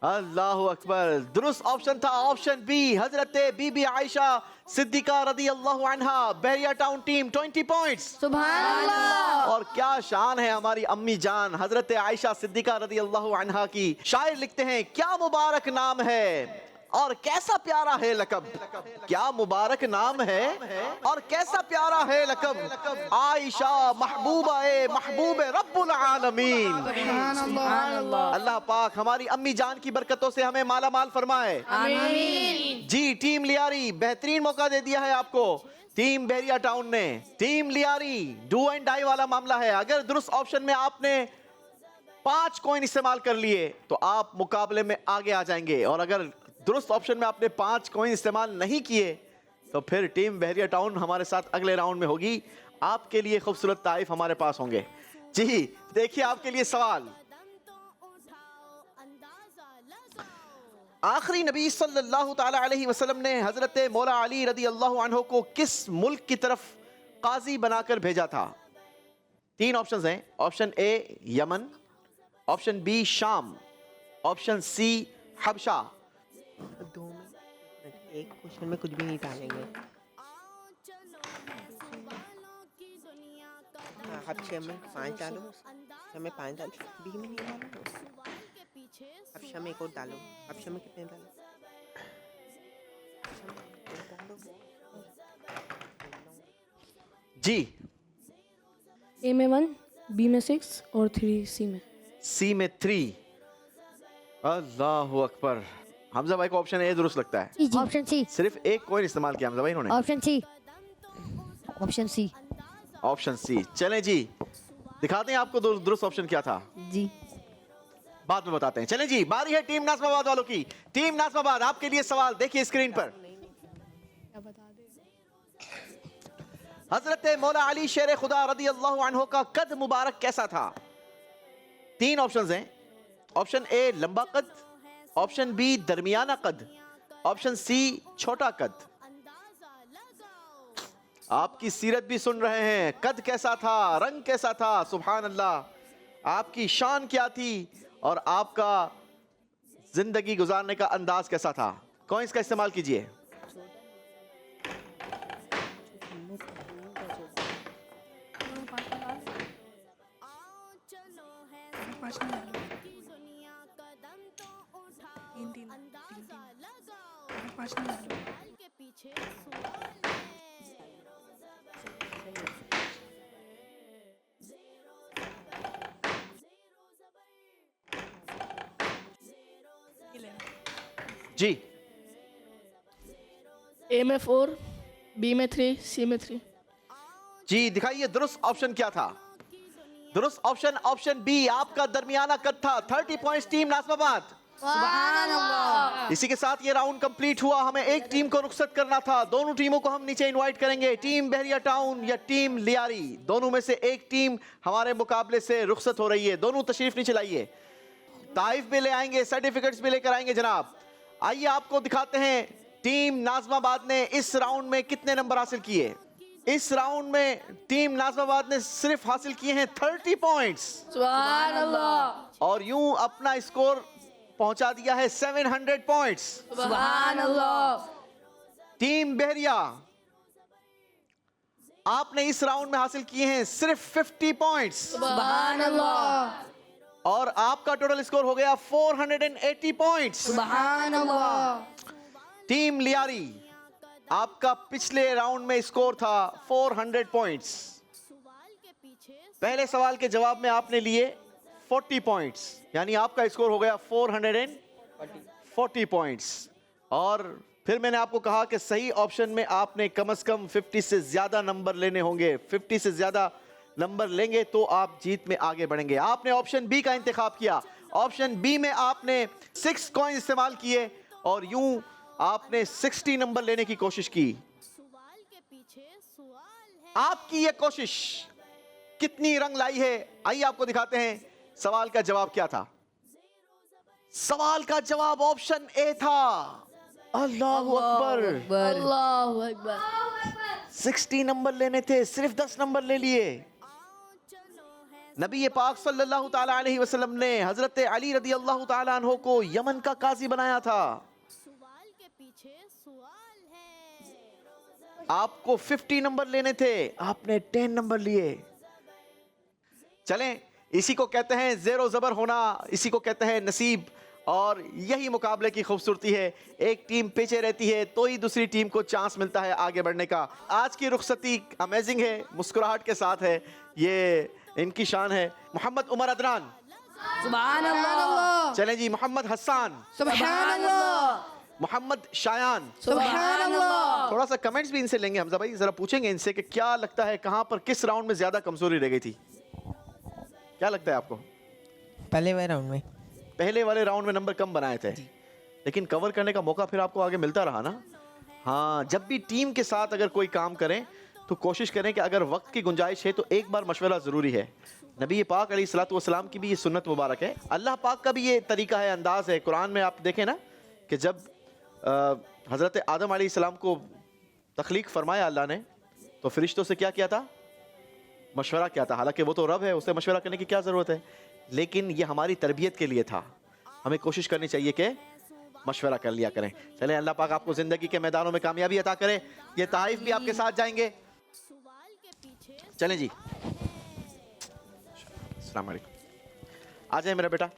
अल्लाहु अकबर, दुरुस्त ऑप्शन था ऑप्शन बी हजरत बीबी आयशा सिद्दीका रदी अल्लाह अन्हा। बहरिया टाउन टीम 20 पॉइंट्स। सुभान अल्लाह। और क्या शान है हमारी अम्मी जान हजरत आयशा सिद्दीका रदी अल्लाह अन्हा की। शायर लिखते हैं क्या मुबारक नाम है और कैसा प्यारा है लकब। क्या मुबारक नाम है और कैसा प्यारा है लकब। आयशा महबूबा ए महबूब रब्बुल आलमीन। अल्लाह पाक हमारी अम्मी जान की बरकतों से हमें माला माल फरमाए। आमीन। जी टीम लियारी बेहतरीन मौका दे दिया है आपको टीम बहरिया टाउन ने। Team Lyari do and die वाला मामला है। अगर दुरुस्त ऑप्शन में आपने 5 कॉइन इस्तेमाल कर लिए तो आप मुकाबले में आगे आ जाएंगे, और अगर दुरुस्त ऑप्शन में आपने 5 कॉइन इस्तेमाल नहीं किए तो फिर टीम बहरिया टाउन हमारे साथ अगले राउंड में होगी। आपके लिए खूबसूरत ताइफ हमारे पास होंगे। जी देखिए आपके लिए सवाल, आखिरी नबी सल्लल्लाहु ताला अलैहि वसल्लम ने हजरत मौला अली रदी अल्लाह अन्हु को किस मुल्क की तरफ काजी बनाकर भेजा था? 3 ऑप्शंस हैं। ऑप्शन ए यमन, ऑप्शन बी शाम, ऑप्शन सी हबशा। दो में एक क्वेश्चन में कुछ भी नहीं डालेंगे। हाँ, हबशा में 5 डालो, हबशा में 5 डालो, बी में नहीं डालो, हबशा में एक और डालो। हबशा में कितने डालो? जी ए में 1, बी में 6 और 3 सी में। सी में 3। अल्लाह अकबर। हमजा भाई को ऑप्शन ए दुरुस्त लगता है। Option C. सिर्फ एक कॉइन इस्तेमाल किया हमजा भाई इन्होंने। Option C. Option C. Option C. चलें जी, दिखाते हैं आपको दुरुस्त ऑप्शन क्या था। जी बाद में बताते हैं। चलें जी, बारी है टीम नाज़िमाबाद वालों की। टीम नाज़िमाबाद आपके लिए सवाल देखिए स्क्रीन पर। हजरत मौला अली शेर खुदा रदी अल्लाह अन्हु का कद मुबारक कैसा था? 3 ऑप्शंस हैं। ऑप्शन ए लंबा कद, ऑप्शन बी दरमियाना कद, ऑप्शन सी छोटा कद। आपकी सीरत भी सुन रहे हैं, कद कैसा था, रंग कैसा था, सुभान अल्लाह, आपकी शान क्या थी और आपका जिंदगी गुजारने का अंदाज कैसा था। कॉइंस का इस्तेमाल कीजिए। जी ए में 4, बी में 3, सी में 3। जी दिखाइए दुरुस्त ऑप्शन क्या था। दुरुस्त ऑप्शन ऑप्शन बी, आपका दरमियाना कद था। 30 पॉइंट्स टीम नाज़िमाबाद। इसी के साथ ये राउंड कंप्लीट हुआ। हमें एक टीम को रुखसत करना था। दोनों टीमों को हम नीचे इनवाइट करेंगे, टीम बहरिया टाउन या टीम लियारी। दोनों में से एक टीम हमारे मुकाबले से रुखसत हो रही है। दोनों तशरीफ नीचे लाइए। ताइफ भी ले आएंगे, सर्टिफिकेट्स भी लेकर आएंगे जनाब। आइए आपको दिखाते हैं टीम नाज़िमाबाद ने इस राउंड में कितने नंबर हासिल किए। इस राउंड में टीम नाज़िमाबाद ने सिर्फ हासिल किए हैं 30 पॉइंट्स। सुभान अल्लाह। और यूं अपना स्कोर पहुंचा दिया है 700 पॉइंट्स। सुभान अल्लाह। टीम बहरिया, आपने इस राउंड में हासिल किए हैं सिर्फ 50 पॉइंट्स। सुभान अल्लाह। और आपका टोटल स्कोर हो गया 480 पॉइंट्स। सुभान अल्लाह। टीम लियारी, आपका पिछले राउंड में स्कोर था 400 पॉइंट्स। पहले सवाल के जवाब में आपने लिए 40 पॉइंट्स, यानी आपका स्कोर हो गया 440 पॉइंट्स। और फिर मैंने आपको कहा कि सही ऑप्शन में आपने कम से कम 50 से ज्यादा नंबर लेने होंगे। 50 से ज्यादा नंबर लेंगे तो आप जीत में आगे बढ़ेंगे। आपने ऑप्शन बी का इंतखाब किया। ऑप्शन बी में आपने 6 कॉइन इस्तेमाल किए और यूं आपने 60 नंबर लेने की कोशिश की। आपकी ये कोशिश कितनी रंग लाई है, आइए आपको दिखाते हैं सवाल का जवाब क्या था। सवाल का जवाब ऑप्शन ए था। अल्लाहु अकबर, अल्लाहु अकबर। 60 नंबर लेने थे, सिर्फ 10 नंबर ले लिए। नबी पाक सल्लल्लाहु ताला अलैहि वसल्लम ने हजरत अली रदी अल्लाह ताला अन्हु को यमन का काजी बनाया था। आपको 50 नंबर लेने थे, आपने 10 नंबर लिए। चलें, इसी को कहते हैं ज़ेरो ज़बर होना, इसी को कहते हैं नसीब। और यही मुकाबले की खूबसूरती है। एक टीम पीछे रहती है तो ही दूसरी टीम को चांस मिलता है आगे बढ़ने का। आज की रुखसती अमेजिंग है, मुस्कुराहट के साथ है, ये इनकी शान है। मोहम्मद उमर अदनान, सुभान अल्लाह। चलें जी, मोहम्मद हसन, सुभान अल्लाह। मोहम्मद शायान, सुभान अल्लाह। थोड़ा सा कमेंट्स भी इनसे लेंगे हमजा भाई, जरा पूछेंगे इनसे कि क्या लगता है कहां पर किस राउंड में ज्यादा कमजोरी रह गई थी। क्या लगता है आपको? पहले वाले राउंड में पहले वाले राउंड में नंबर कम बनाए थे, लेकिन कवर करने का मौका फिर आपको आगे मिलता रहा ना। हाँ, जब भी टीम के साथ अगर कोई काम करें तो कोशिश करें कि अगर वक्त की गुंजाइश है तो एक बार मशवरा ज़रूरी है। नबी पाक अलैहिस्सलातु वस्सलाम की भी ये सुन्नत मुबारक है, अल्लाह पाक का भी ये तरीका है, अंदाज़ है। कुरान में आप देखें ना कि जब हज़रत आदम अलैहिस्सलाम को तख्लीक फरमाया अल्लाह ने, तो फरिश्तों से क्या किया था? मशवरा किया था। हालांकि वो तो रब है, उससे मशवरा करने की क्या ज़रूरत है, लेकिन ये हमारी तरबियत के लिए था। हमें कोशिश करनी चाहिए कि मशवरा कर लिया करें। चलें, अल्लाह पाक आपको ज़िंदगी के मैदानों में कामयाबी अता करे। ये ताइफ भी आपके साथ जाएंगे। चलें जी, अस्सलाम वालेकुम। आ जाए मेरा बेटा।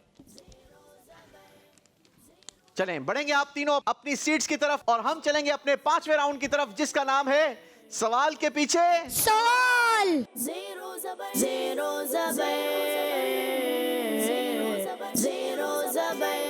चलें, बढ़ेंगे आप तीनों अपनी सीट्स की तरफ और हम चलेंगे अपने 5वें राउंड की तरफ, जिसका नाम है सवाल के पीछे सवाल। Zero zabar, zero zabar, zero zabar.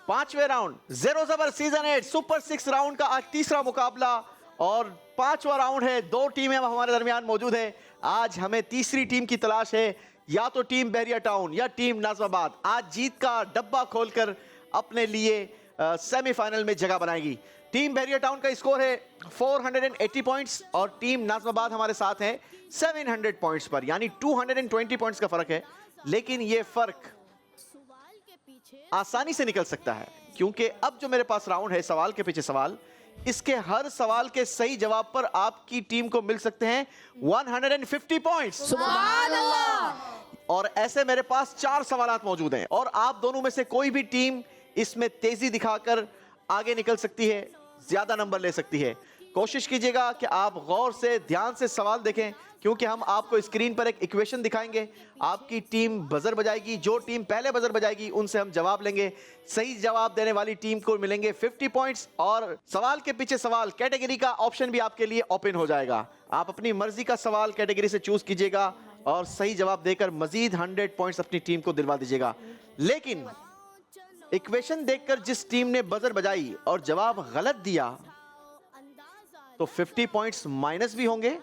5वें राउंड ज़ेरो ज़बर सीजन 8 सुपर 6 राउंड का आज तीसरा मुकाबला और 5वां राउंड है। 2 टीमें हमारे दरमियान मौजूद है। आज हमें तीसरी टीम की तलाश है, या तो टीम बहरिया टाउन या टीम नाज़िमाबाद आज जीत का डब्बा खोलकर अपने लिए सेमीफाइनल में जगह बनाएगी। टीम बहरिया टाउन का स्कोर है 480 पॉइंट्स और टीम नाज़िमाबाद हमारे साथ है 700 पॉइंट्स पर, यानी 220 पॉइंट्स का फर्क है। लेकिन ये फर्क आसानी से निकल सकता है, क्योंकि अब जो मेरे पास राउंड है सवाल के पीछे सवाल, इसके हर सवाल के सही जवाब पर आपकी टीम को मिल सकते हैं 150 पॉइंट्स। सुभान अल्लाह। और ऐसे मेरे पास 4 सवालात मौजूद हैं और आप दोनों में से कोई भी टीम इसमें तेजी दिखाकर आगे निकल सकती है, ज्यादा नंबर ले सकती है। कोशिश कीजिएगा कि आप गौर से ध्यान से सवाल देखें, क्योंकि हम आपको स्क्रीन पर एक इक्वेशन दिखाएंगे। आपकी टीम बजर बजाएगी, जो टीम पहले बजर बजाएगी उनसे हम जवाब लेंगे। सही जवाब देने वाली टीम को मिलेंगे 50 पॉइंट्स और सवाल के पीछे सवाल कैटेगरी का ऑप्शन भी आपके लिए ओपन हो जाएगा। आप अपनी मर्जी का सवाल कैटेगरी से चूज कीजिएगा और सही जवाब देकर मजीद 100 पॉइंट्स अपनी टीम को दिलवा दीजिएगा। लेकिन इक्वेशन देखकर जिस टीम ने बजर बजाई और जवाब गलत दिया तो 50 पॉइंट्स माइनस भी होंगे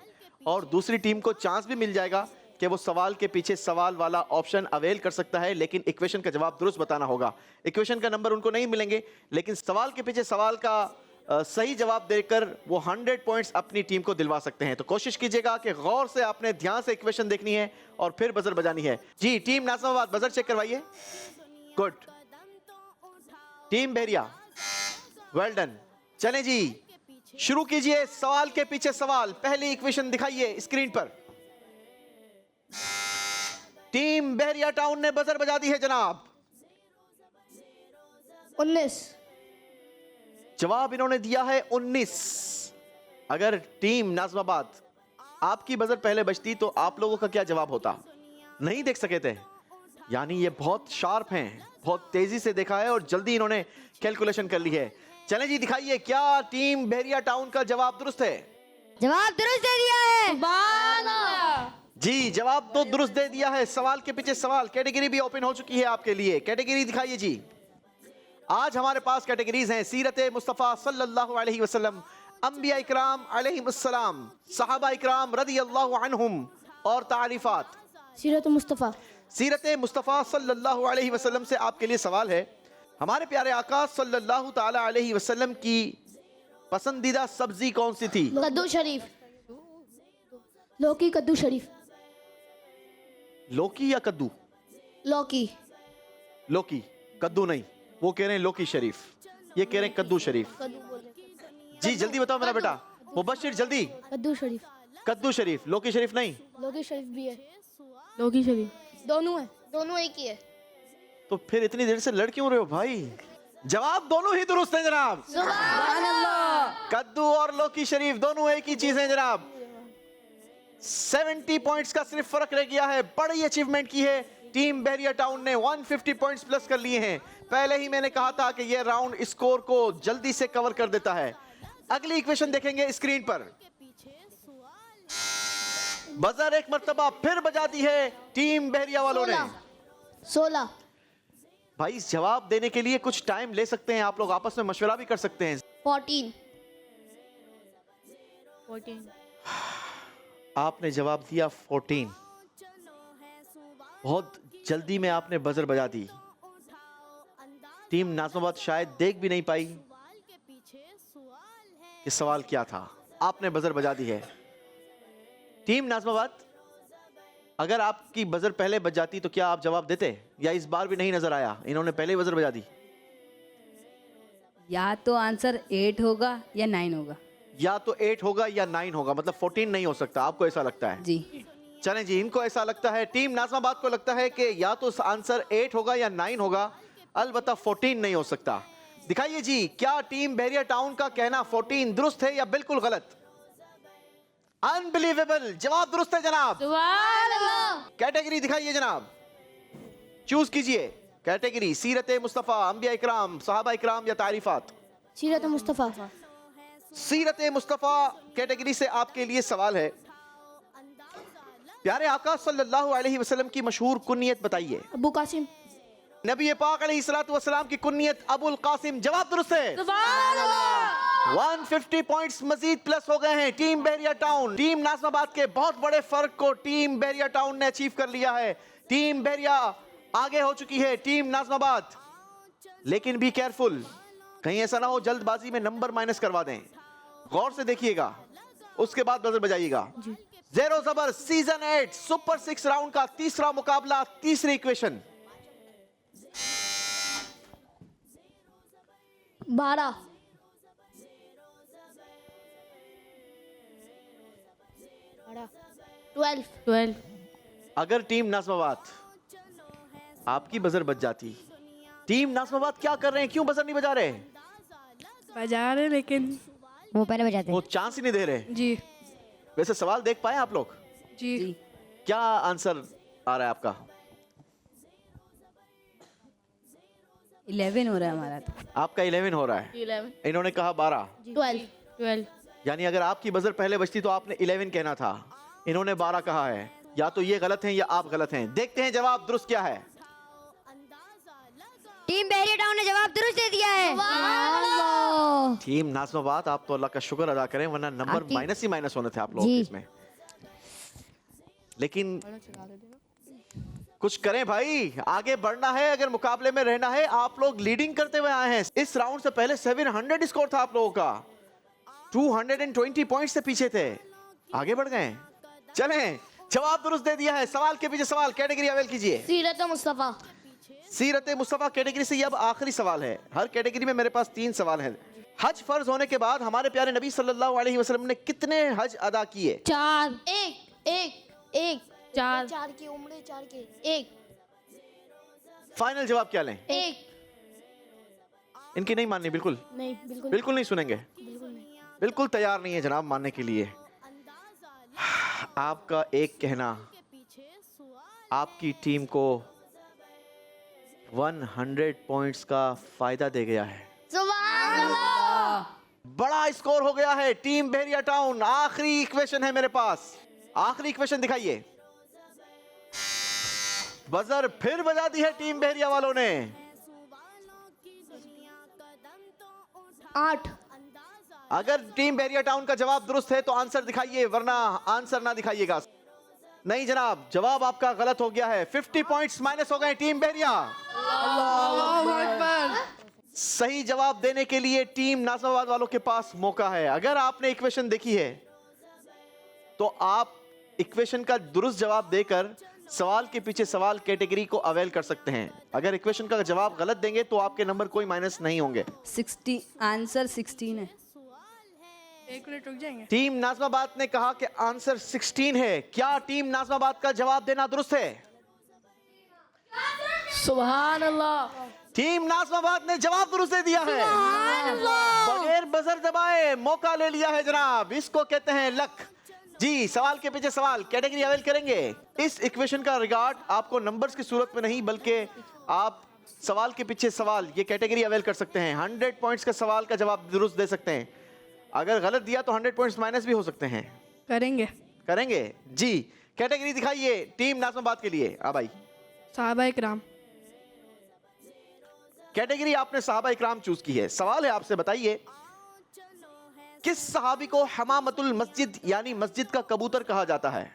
और दूसरी टीम को चांस भी मिल जाएगा कि वो सवाल के पीछे सवाल वाला ऑप्शन अवेल कर सकता है, लेकिन इक्वेशन का जवाब दुरुस्त बताना होगा। इक्वेशन का नंबर उनको नहीं मिलेंगे, लेकिन सवाल के पीछे सवाल का सही जवाब देकर वो 100 पॉइंट्स अपनी टीम को दिलवा सकते हैं। तो कोशिश कीजिएगा कि गौर से आपने ध्यान से इक्वेशन देखनी है और फिर बजर बजानी है। जी टीम नाज़िमाबाद बजर चेक करवाइए। गुड। टीम बहरिया वेल डन। चलें जी, शुरू कीजिए सवाल के पीछे सवाल। पहली इक्वेशन दिखाइए स्क्रीन पर। टीम बहरिया टाउन ने बजर बजा दी है जनाब। 19। जवाब इन्होंने दिया है 19। अगर टीम नाज़िमाबाद आपकी बजर पहले बजती तो आप लोगों का क्या जवाब होता? नहीं देख सके थे, यानी ये बहुत शार्प हैं, बहुत तेजी से देखा है और जल्दी इन्होंने कैलकुलेशन कर ली है। चलें जी, दिखाइए क्या टीम बहरिया टाउन का जवाब दुरुस्त है? जवाब दुरुस्त दे दिया है। सुभान अल्लाह। जी जवाब तो दुरुस्त दे दिया है। सवाल के पीछे सवाल कैटेगरी भी ओपन हो चुकी है आपके लिए। कैटेगरी दिखाइए जी। आज हमारे पास कैटेगरीज हैं सीरत मुस्तफ़ा सल्लल्लाहु अलैहि वसल्लम, अंबिया इकराम अलैहिमुस्सलाम, सहाबा इकराम रदियल्लाहु अन्हुम और तारीफात। सीरत मुस्तफ़ा। सीरत मुस्तफ़ा सल्लल्लाहु अलैहि वसल्लम से आपके लिए सवाल है, हमारे प्यारे आका सल्लल्लाहु ताला अलैहि वसल्लम की पसंदीदा सब्जी कौन सी थी? कद्दू शरीफ। लौकी कद्दू शरीफ। लौकी या कद्दू? लौकी। लौकी, कद्दू नहीं। वो कह रहे हैं लौकी शरीफ, ये कह रहे हैं कद्दू शरीफ। जी जल्दी बताओ मेरा बेटा मुबशिर, जल्दी। कद्दू शरीफ। कद्दू शरीफ, लौकी शरीफ नहीं। लौकी शरीफ भी है। लौकी शरीफ। दोनों है, दोनों एक ही है। तो फिर इतनी देर से लड़ क्यों रहे हो भाई? जवाब दोनों ही दुरुस्त है जनाब। सुभान अल्लाह। कद्दू और लौकी शरीफ दोनों एक ही चीज है जनाब। 70 पॉइंट्स का सिर्फ फर्क रह गया है। बड़ी अचीवमेंट की है टीम बहरिया टाउन ने, 150 पॉइंट्स प्लस कर लिए हैं। पहले ही मैंने कहा था कि यह राउंड स्कोर को जल्दी से कवर कर देता है। अगली इक्वेशन देखेंगे स्क्रीन पर। बजर एक मर्तबा फिर बजा दी है टीम बहरिया वालों ने। 16। भाई जवाब देने के लिए कुछ टाइम ले सकते हैं, आप लोग आपस में मशवरा भी कर सकते हैं। 14। आपने जवाब दिया 14। बहुत जल्दी में आपने बजर बजा दी। टीम नाज़िमाबाद शायद देख भी नहीं पाई कि सवाल क्या था। आपने बजर बजा दी है। टीम नाज़िमाबाद, अगर आपकी बजर पहले बज जाती तो क्या आप जवाब देते, या इस बार भी नहीं नजर आया, इन्होंने पहले ही बजर बजा दी? या तो आंसर 8 होगा या 9 होगा। या तो 8 होगा या 9 होगा, मतलब 14 नहीं हो सकता, आपको ऐसा लगता है? जी। चलें जी, इनको ऐसा लगता है, टीम नाज़िमाबाद को लगता है कि या तो आंसर 8 होगा या 9 होगा, अलबत्ता 14 नहीं हो सकता। दिखाइए जी, क्या टीम बहरिया टाउन का कहना 14 दुरुस्त है या बिल्कुल गलत? अनबिलीवेबल, जवाब दुरुस्त है जनाब। कैटेगरी दिखाइए जनाब, चूज कीजिए कैटेगरी। सीरत मुस्तफ़ा, अंबिया इकराम, सहाबा इकराम या तारीफात? सीरत मुस्तफ़ा। सीरत मुस्तफ़ा कैटेगरी से आपके लिए सवाल है। प्यारे आका सल्लल्लाहु अलैहि वसल्लम की मशहूर कुन्नियत बताइए। अबू कासिम। नबी पाक अलैहिस्सलातु वस्सलाम की कुन्नियत अबुल कासिम, जवाब दुरुस्त है। सुभान अल्लाह। 150 पॉइंट्स मजीद प्लस हो गए हैं team Bahria town. Team Nazimabad के बहुत बड़े फर्क को टीम बहरिया टाउन ने अचीव कर लिया है। टीम बहरिया आगे हो चुकी है टीम नाज़िमाबाद, लेकिन बी केयरफुल, कहीं ऐसा ना हो जल्दबाजी में नंबर माइनस करवा दें। गौर से देखिएगा, उसके बाद बजर बजाइएगा। ज़ेरो ज़बर सीजन 8 सुपर 6 राउंड का तीसरा मुकाबला, तीसरी इक्वेशन। 12। 12। अगर टीम नाज़िमाबाद आपकी बजर बज जाती, टीम नाज़िमाबाद क्या कर रहे हैं, क्यों बजर नहीं बजा रहे? बजा रहे लेकिन वो पहले बजाते वो चांस ही नहीं दे रहे। जी। वैसे सवाल देख पाए आप लोग? जी। क्या आंसर आ रहा है आपका? 11 हो रहा है हमारा तो। आपका 11 हो रहा है। 11। इन्होंने कहा 12, 12। यानी अगर आपकी बजर पहले बजती तो आपने 11 कहना था, इन्होंने 12 कहा है। या तो ये गलत हैं या आप गलत हैं। देखते हैं जवाब दुरुस्त क्या है। टीम बहरिया टाउन ने जवाब दुरुस्त दे दिया है। टीम नाज़िमाबाद, आप तो अल्लाह का शुक्र अदा करें, वरना नंबर माइनस ही माइनस होने थे आप लोग इसमें। लेकिन कुछ करें भाई, आगे बढ़ना है, अगर मुकाबले में रहना है। आप लोग लीडिंग करते हुए आए हैं। इस राउंड से पहले 700 स्कोर था आप लोगों का, 220 पॉइंट से पीछे थे, आगे बढ़ गए। चलें, जवाब दुरुस्त दे दिया है। सवाल के पीछे सवाल, कैटेगरी अवेल कीजिए। सीरत मुस्तफ़ा। सीरत मुस्तफ़ा कैटेगरी से ये अब आखिरी सवाल है। हर कैटेगरी में मेरे पास 3 सवाल हैं। हज फर्ज होने के बाद हमारे प्यारे नबी सल्लल्लाहु अलैहि वसल्लम ने कितने हज अदा किए? 4। 1। 4। 4 की उम्र 4 के 1। फाइनल जवाब क्या लें? 1। इनकी नहीं माननी, बिल्कुल नहीं, बिल्कुल नहीं सुनेंगे, बिल्कुल तैयार नहीं है जनाब मानने के लिए। आपका एक कहना आपकी टीम को 100 पॉइंट्स का फायदा दे गया है। सुभान अल्लाह। बड़ा स्कोर हो गया है टीम बहरिया टाउन। आखिरी इक्वेशन है मेरे पास, आखिरी इक्वेशन दिखाइए। बजर फिर बजा दी है टीम बहरिया वालों ने। 8। अगर टीम बहरिया टाउन का जवाब दुरुस्त है तो आंसर दिखाइए, वरना आंसर ना दिखाइएगा। नहीं जनाब, जवाब आपका गलत हो गया है। 50 पॉइंट्स माइनस हो गए टीम बहरिया। सही जवाब देने के लिए टीम नाज़िमाबाद वालों के पास मौका है। अगर आपने इक्वेशन देखी है तो आप इक्वेशन का दुरुस्त जवाब देकर सवाल के पीछे सवाल कैटेगरी को अवेल कर सकते हैं। अगर इक्वेशन का जवाब गलत देंगे तो आपके नंबर कोई माइनस नहीं होंगे। 60 आंसर 16 है। 1 मिनट रुक जाएंगे। टीम नाज़िमाबाद ने कहा कि आंसर 16 है। क्या टीम नाज़िमाबाद का जवाब देना दुरुस्त है? सुभान अल्लाह। टीम नाज़िमाबाद ने जवाब दुरुस्त दे दिया है, बगैर बजर दबाए मौका ले लिया है जनाब। इसको कहते हैं लक। जी, सवाल के पीछे सवाल कैटेगरी अवेल करेंगे। इस इक्वेशन का रिगार्ड आपको नंबर्स की सूरत में नहीं, बल्कि आप सवाल के पीछे सवाल ये कैटेगरी अवेल कर सकते हैं। 100 पॉइंट्स का सवाल का जवाब दुरुस्त दे सकते हैं। अगर गलत दिया तो 100 पॉइंट्स माइनस भी हो सकते हैं। करेंगे जी, कैटेगरी दिखाइए टीम नाज़िमाबाद के लिए। अब आई सहाबा इकराम। कैटेगरी आपने सहाबा इकराम चूज की है। सवाल है आपसे, बताइए किस सहाबी को हमामतुल मस्जिद यानी मस्जिद का कबूतर कहा जाता है?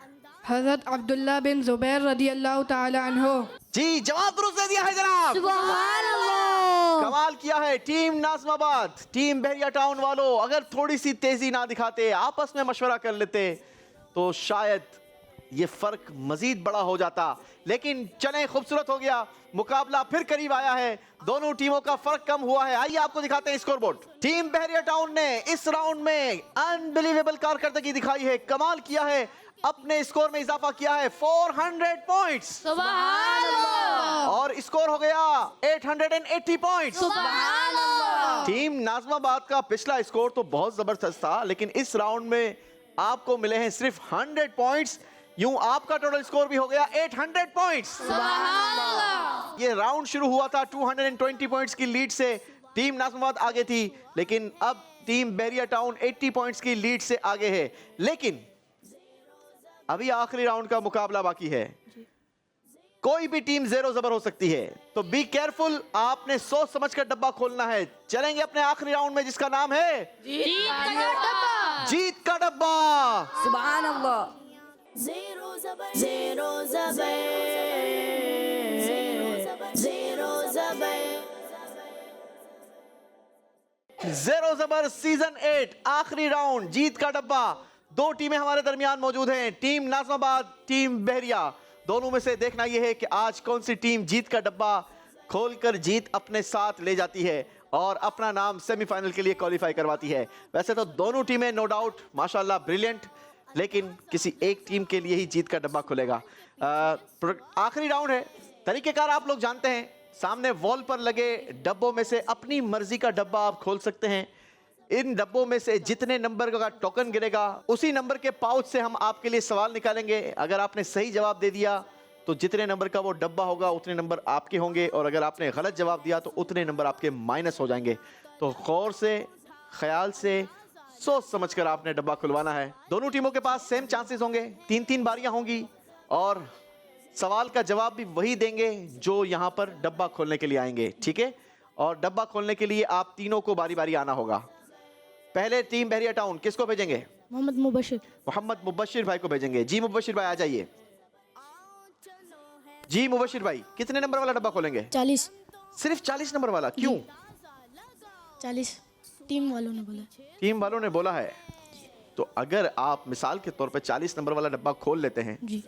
हज़रत अब्दुल्ला बिन ज़ुबैर रदी अल्लाह ताला अन्हो। जी, जवाब दुरुस्त दे दिया है जनाब। सुभान अल्लाह। कमाल किया है team Nazimabad. Team Bahria town वालों, अगर थोड़ी सी तेजी ना दिखाते, आपस में मशवरा कर लेते तो शायद ये फर्क मजीद बड़ा हो जाता। लेकिन चलें, खूबसूरत हो गया, मुकाबला फिर करीब आया है, दोनों टीमों का फर्क कम हुआ है। आइए आपको दिखाते हैं स्कोरबोर्ड। टीम बहरिया टाउन ने इस राउंड में अनबिलीवेबल कारकर्दगी दिखाई है, कमाल किया है, अपने स्कोर में इजाफा किया है 400 पॉइंट्स सुभान अल्लाह। और स्कोर हो गया 880 पॉइंट्स। सुभान अल्लाह। टीम नाज़िमाबाद का पिछला स्कोर तो बहुत जबरदस्त था, लेकिन इस राउंड में आपको मिले हैं सिर्फ 100 पॉइंट्स। यूं आपका टोटल स्कोर भी हो गया 800 पॉइंट्स। सुभान अल्लाह। ये राउंड शुरू हुआ था 220 पॉइंट्स की लीड से, टीम नाज़िमाबाद आगे थी, लेकिन अब टीम बहरिया टाउन 80 पॉइंट्स की लीड से आगे है। लेकिन अभी आखिरी राउंड का मुकाबला बाकी है, कोई भी टीम ज़ेरो ज़बर हो सकती है, तो बी केयरफुल, आपने सोच समझ कर डब्बा खोलना है। चलेंगे अपने आखिरी राउंड में, जिसका नाम है जीत का डब्बा। सुभान अल्लाह। Zero zabar, zero zabar, zero zabar. ज़ेरो ज़बर सीजन 8 आखिरी राउंड, जीत का डब्बा। दो टीमें हमारे दरमियान मौजूद हैं, टीम नाज़िमाबाद, टीम बहरिया। दोनों में से देखना यह है कि आज कौन सी टीम जीत का डब्बा खोलकर जीत अपने साथ ले जाती है और अपना नाम सेमीफाइनल के लिए क्वालिफाई करवाती है। वैसे तो दोनों टीमें नो डाउट माशाल्लाह ब्रिलियंट, लेकिन किसी एक टीम के लिए ही जीत का डब्बा खुलेगा। आखिरी राउंड है, तरीकेकार आप लोग जानते हैं, सामने वॉल पर लगे डब्बों में से अपनी मर्जी का डब्बा आप खोल सकते हैं। इन डब्बों में से जितने नंबर का टोकन गिरेगा, उसी नंबर के पाउच से हम आपके लिए सवाल निकालेंगे। अगर आपने सही जवाब दे दिया तो जितने नंबर का वो डब्बा होगा उतने नंबर आपके होंगे, और अगर आपने गलत जवाब दिया तो उतने नंबर आपके माइनस हो जाएंगे। तो गौर से, ख्याल से, सोच समझकर आपने डब्बा खुलवाना है। दोनों टीमों के पास सेम चांसेस होंगे, 3-3 बारियां होंगी और सवाल का जवाब भी वही देंगे जो यहाँ पर डब्बा खोलने के लिए आएंगे, ठीक है। और डब्बा खोलने के लिए आप तीनों को बारी बारी आना होगा। पहले टीम बहरिया टाउन किसको भेजेंगे? मोहम्मद मुबशिर। मोहम्मद मुबशिर भाई को भेजेंगे। जी मुबशिर भाई आ जाइए। जी मुबशिर भाई, कितने नंबर वाला डब्बा खोलेंगे? 40। सिर्फ 40 नंबर वाला, क्यों? 40 टीम वालों ने बोला। टीम वालों ने बोला है। तो अगर आप मिसाल के तौर पे 40 नंबर वाला डब्बा खोल लेते हैं जी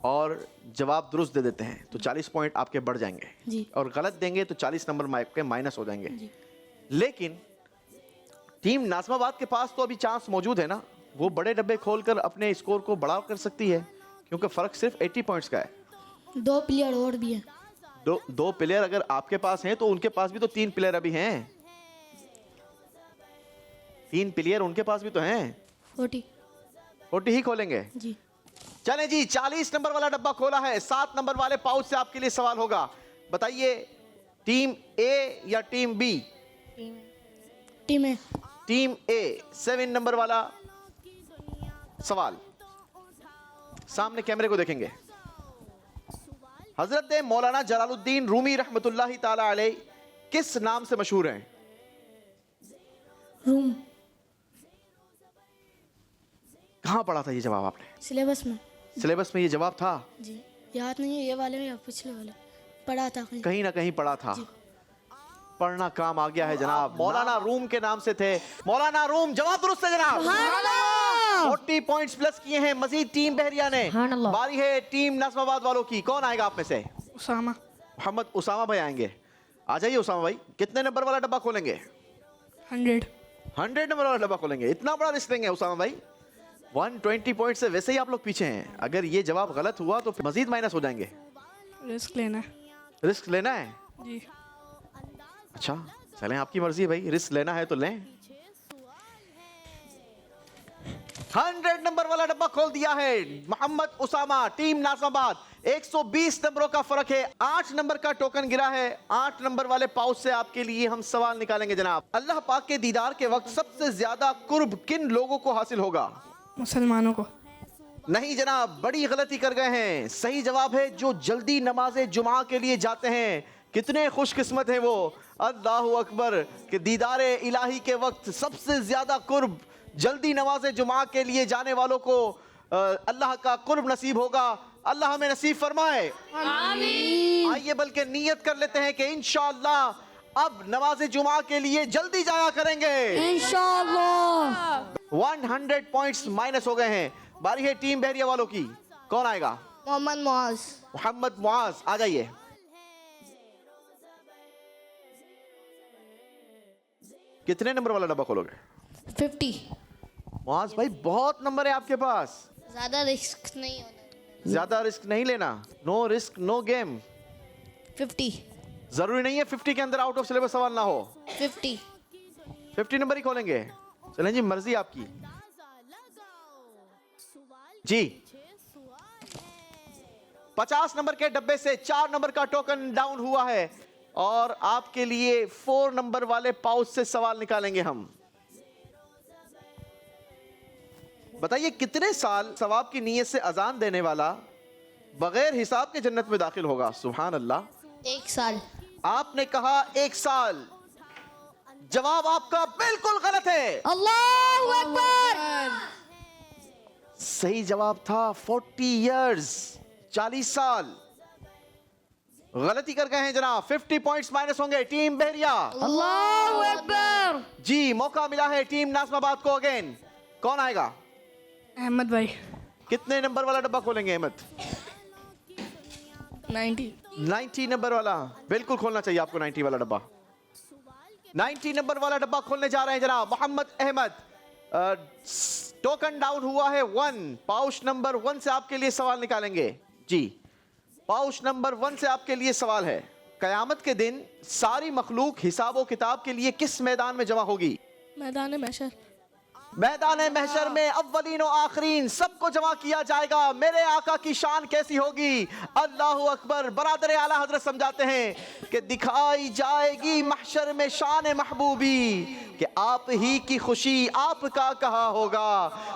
और जवाब दुरुस्त दे देते हैं तो 40 पॉइंट आपके बढ़ जाएंगे जी। और गलत देंगे तो 40 नंबर आपके माइनस हो जाएंगे। लेकिन टीम नाज़िमाबाद के पास तो अभी चांस मौजूद है ना, वो बड़े डब्बे खोलकर अपने स्कोर को बढ़ा कर सकती है, क्योंकि फर्क सिर्फ 80 पॉइंट्स का है। 2 प्लेयर और भी हैं। दो प्लेयर अगर आपके पास हैं तो उनके पास भी तो 3 प्लेयर अभी हैं। 3 प्लेयर उनके पास भी तो हैं। 40 ही खोलेंगे जी। चलें जी, 40 नंबर वाला डब्बा खोला है। 7 नंबर वाले पाउच से आपके लिए सवाल होगा। बताइए, टीम ए या टीम बी? टीम है। टीम ए, 7 नंबर वाला सवाल। सामने कैमरे को देखेंगे। हजरत मौलाना जलालुद्दीन रूमी रहमतुल्लाहि ताला अलैह किस नाम से मशहूर हैं? रूम। कहां पढ़ा था ये जवाब आपने? सिलेबस में। सिलेबस में ये जवाब था? जी याद नहीं है, ये वाले में या पिछले वाले पढ़ा था कहीं। कहीं ना कहीं पढ़ा था। पढ़ना काम आ गया है जनाब। मौलाना रूम के नाम से थे। मौलाना रूम, जवाब दुरुस्त है जनाब। 40 पॉइंट्स प्लस किए हैं मजीद टीम बहरिया ने। बारी है टीम नाज़िमाबाद वालों की। कौन आएगा आप में से? उसामा। मोहम्मद उसामा भाई आएंगे। आ जाइए उसामा भाई, कितने नंबर वाला डब्बा खोलेंगे? 100 नंबर वाला डब्बा खोलेंगे। इतना बड़ा रिस्क लेंगे उसामा भाई? 120 पॉइंट से वैसे ही आप लोग पीछे हैं। अगर ये जवाब गलत हुआ तो मजीद माइनस हो जाएंगे। रिस्क लेना है। रिस्क लेना है? जी। अच्छा चलें, आपकी मर्जी है भाई, रिस्क लेना है तो लें। 100 नंबर वाला डब्बा खोल दिया है मोहम्मद उसामा, टीम नाज़िमाबाद। 120 नंबरों का फर्क है। 8 नंबर का टोकन गिरा है। 8 नंबर वाले पाउच से आपके लिए हम सवाल निकालेंगे जनाब। अल्लाह पाक के दीदार के वक्त सबसे ज्यादा कुर्ब किन लोगों को हासिल होगा? मुसलमानों को। नहीं जनाब, बड़ी गलती कर गए हैं। सही जवाब है जो जल्दी नमाज जुमा के लिए जाते हैं। कितने खुशकिस्मत हैं वो। अल्लाहु अकबर कि दीदार इलाही के वक्त सबसे ज्यादा कुर्ब जल्दी नमाज जुमा के लिए जाने वालों को अल्लाह का कुर्ब नसीब होगा। अल्लाह हमें नसीब फरमाए। आमीन। आइए बल्कि नियत कर लेते हैं कि इंशाअल्लाह अब नमाज जुमा के लिए जल्दी जाया करेंगे इंशाअल्लाह। 100 पॉइंट्स माइनस हो गए हैं। बारी है टीम बहरिया वालों की। कौन आएगा? मोहम्मद मुआज। मोहम्मद मुआज आ जाइए। कितने नंबर वाला डब्बा खोलोगे? 50। मुआज भाई बहुत नंबर है आपके पास। ज़्यादा रिस्क नहीं होना। ज्यादा रिस्क नहीं लेना। No risk no game. 50। जरूरी नहीं है 50 के अंदर आउट ऑफ सिलेबस सवाल ना हो। 50 नंबर ही खोलेंगे। चलें जी, मर्जी आपकी। जी 50 नंबर के डब्बे से 4 नंबर का टोकन डाउन हुआ है और आपके लिए 4 नंबर वाले पाउच से सवाल निकालेंगे हम। बताइए कितने साल सवाब की नीयत से अजान देने वाला बगैर हिसाब के जन्नत में दाखिल होगा? सुभान अल्लाह। 1 साल। आपने कहा 1 साल। जवाब आपका बिल्कुल गलत है। अल्लाहु अकबर। सही जवाब था 40 इयर्स, 40 साल। गलती कर गए हैं जनाब। 50 पॉइंट्स माइनस होंगे टीम बहरिया। अल्लाहु अकबर। जी मौका मिला है टीम नाज़िमाबाद को अगेन। कौन आएगा? अहमद भाई। कितने नंबर वाला डब्बा खोलेंगे अहमद? 90 नंबर वाला। बिल्कुल खोलना चाहिए आपको 90 वाला डब्बा। 90 नंबर वाला डब्बा खोलने जा रहे हैं जनाब मोहम्मद अहमद। टोकन डाउन हुआ है 1। पाउच नंबर 1 से आपके लिए सवाल निकालेंगे। जी पाउच नंबर 1 से आपके लिए सवाल है। कयामत के दिन सारी मखलूक हिसाब किताब के लिए किस मैदान में जमा होगी? मैदान महशर। मैदान महशर में अव्वलीन और आखरीन सबको जमा किया जाएगा। मेरे आका की शान कैसी होगी? अल्लाहु अकबर। बरादर आला हजरत समझाते हैं कि दिखाई जाएगी महशर में शान महबूबी कि आप ही की खुशी आपका कहा होगा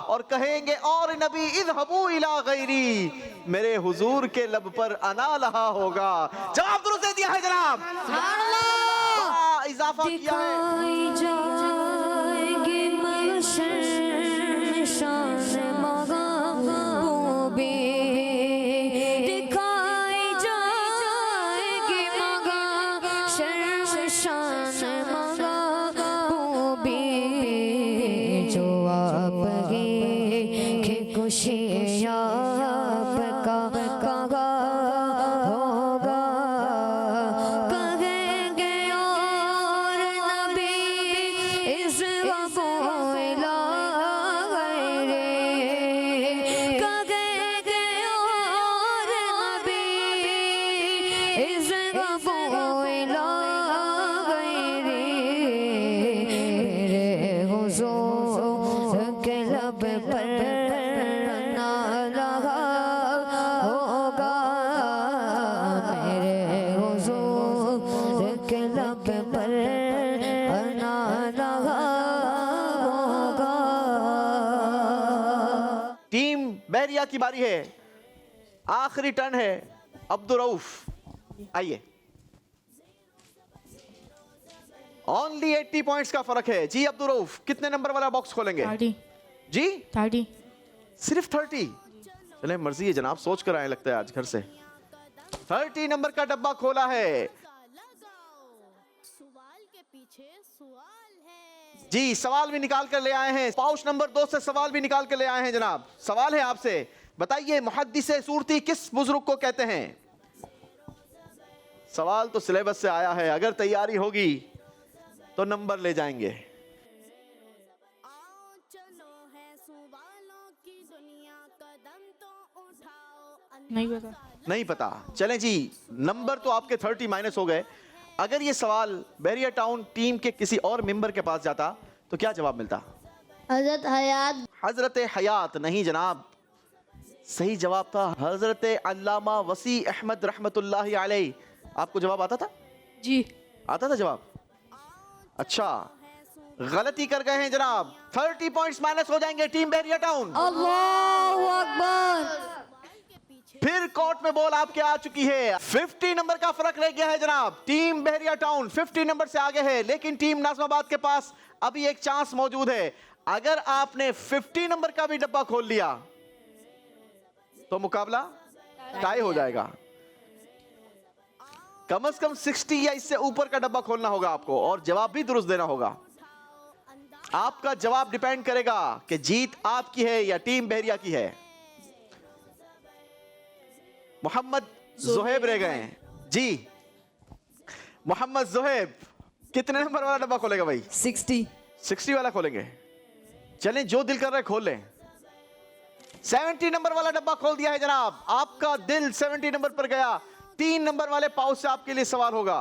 और कहेंगे और नबी इज़हबू इला गैरी, मेरे हुजूर के लब पर अना लहा होगा। जवाब दुरुस्त दे दिया है जनाब। बड़ा इजाफा किया है। टीम बहरिया की बारी है। आखिरी टर्न है अब्दुल रऊफ। आइए। ओनली 80 पॉइंट्स का फर्क है। जी अब्दुल रऊफ कितने नंबर वाला बॉक्स खोलेंगे? 30। जी 30। सिर्फ 30? चले मर्जी है जनाब, सोच कर आए लगता है आज घर से। 30 नंबर का डब्बा खोला है। जी सवाल भी निकाल कर ले आए हैं। पाउच नंबर 2 से सवाल भी निकाल कर ले आए हैं जनाब। सवाल है आपसे, बताइए मुहद्दिसे सूरती किस बुजुर्ग को कहते हैं? सवाल तो सिलेबस से आया है, अगर तैयारी होगी तो नंबर ले जाएंगे। नहीं पता। चलें जी, नंबर तो आपके 30 माइनस हो गए। अगर ये सवाल बहरिया टाउन टीम के किसी और मेंबर के पास जाता तो क्या जवाब मिलता? हजरत हयात। हजरत हयात नहीं जनाब, सही जवाब था हजरत अल्लामा वसी अहमद रहमतुल्लाहि अलैह। आपको जवाब आता था? जी आता था जवाब। अच्छा गलती कर गए हैं जनाब। 30 पॉइंट्स माइनस हो जाएंगे टीम बहरिया टाउन। अल्लाहु अकबर। फिर कोर्ट में बॉल आपके आ चुकी है। 50 नंबर का फर्क रह गया है जनाब। टीम बहरिया टाउन 50 नंबर से आगे है, लेकिन टीम नाज़िमाबाद के पास अभी एक चांस मौजूद है। अगर आपने 50 नंबर का भी डब्बा खोल लिया तो मुकाबला टाई हो जाएगा। कम से कम 60 या इससे ऊपर का डब्बा खोलना होगा आपको और जवाब भी दुरुस्त देना होगा। आपका जवाब डिपेंड करेगा कि जीत आपकी है या टीम बहरिया की है। मोहम्मद जोहेब रह गए हैं जी। मोहम्मद जोहेब कितने नंबर वाला डब्बा खोलेगा भाई? 60 वाला खोलेंगे। चलें, जो दिल कर रहा है खोल लें। 70 नंबर वाला डब्बा खोल दिया है जनाब। आपका दिल 70 नंबर पर गया। 3 नंबर वाले पाउच से आपके लिए सवाल होगा।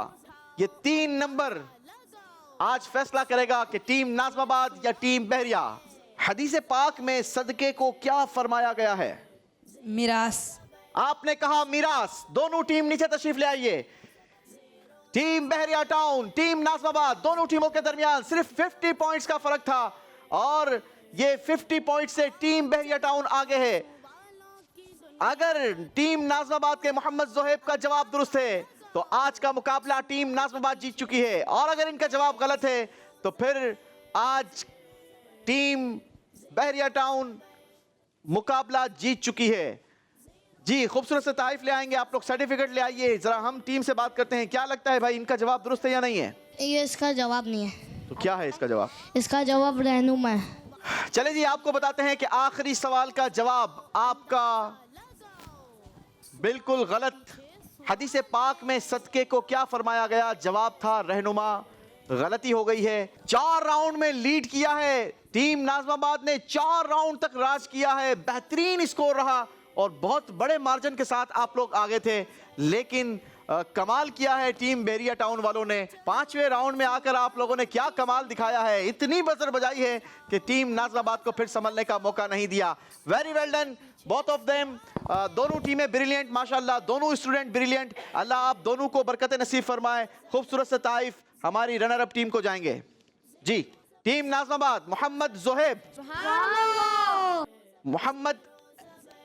ये 3 नंबर आज फैसला करेगा कि टीम नाज़माबाद या टीम बहरिया। हदीस पाक में सदके को क्या फरमाया गया है? मिरास। आपने कहा मिरास। दोनों टीम नीचे तशरीफ ले आइए। टीम बहरिया टाउन, टीम नाज़माबाद, दोनों टीमों के दरमियान सिर्फ 50 पॉइंट्स का फर्क था और ये 50 पॉइंट से टीम बहरिया टाउन आगे है। अगर टीम नाज़माबाद के मोहम्मद जोहेब का जवाब दुरुस्त है तो आज का मुकाबला टीम नाज़माबाद जीत चुकी है, और अगर इनका जवाब गलत है तो फिर आज टीम बहरिया टाउन मुकाबला जीत चुकी है। जी, खूबसूरत से तारीफ ले आएंगे आप लोग, सर्टिफिकेट ले आइए। जरा हम टीम से बात करते हैं। क्या लगता है भाई, इनका जवाब दुरुस्त है या नहीं है? ये इसका जवाब नहीं है। तो क्या है इसका जवाब? इसका जवाब रहनुमा है। चले जी, आपको बताते हैं कि आखिरी सवाल का जवाब आपका बिल्कुल गलत। हदीस पाक में सदके को क्या फरमाया गया? जवाब था रहनुमा। गलती हो गई है। 4 राउंड में लीड किया है टीम नाज़माबाद ने। 4 राउंड तक राज किया है। बेहतरीन स्कोर रहा और बहुत बड़े मार्जिन के साथ आप लोग आगे थे, लेकिन कमाल किया है टीम बहरिया टाउन वालों ने। 5वें राउंड में आकर आप लोगों ने क्या कमाल दिखाया है। इतनी बजर बजाई है कि टीम नाज़माबाद को फिर संभलने का मौका नहीं दिया। Very well done both of them. दोनों टीमें ब्रिलियंट, माशाल्लाह, दोनों स्टूडेंट ब्रिलियंट। अल्लाह आप दोनों को बरकत नसीब फरमाए। खूबसूरत से तारीफ हमारी रनर अप टीम को जाएंगे जी। टीम नाज़माबाद, मोहम्मद जोहेब, मोहम्मद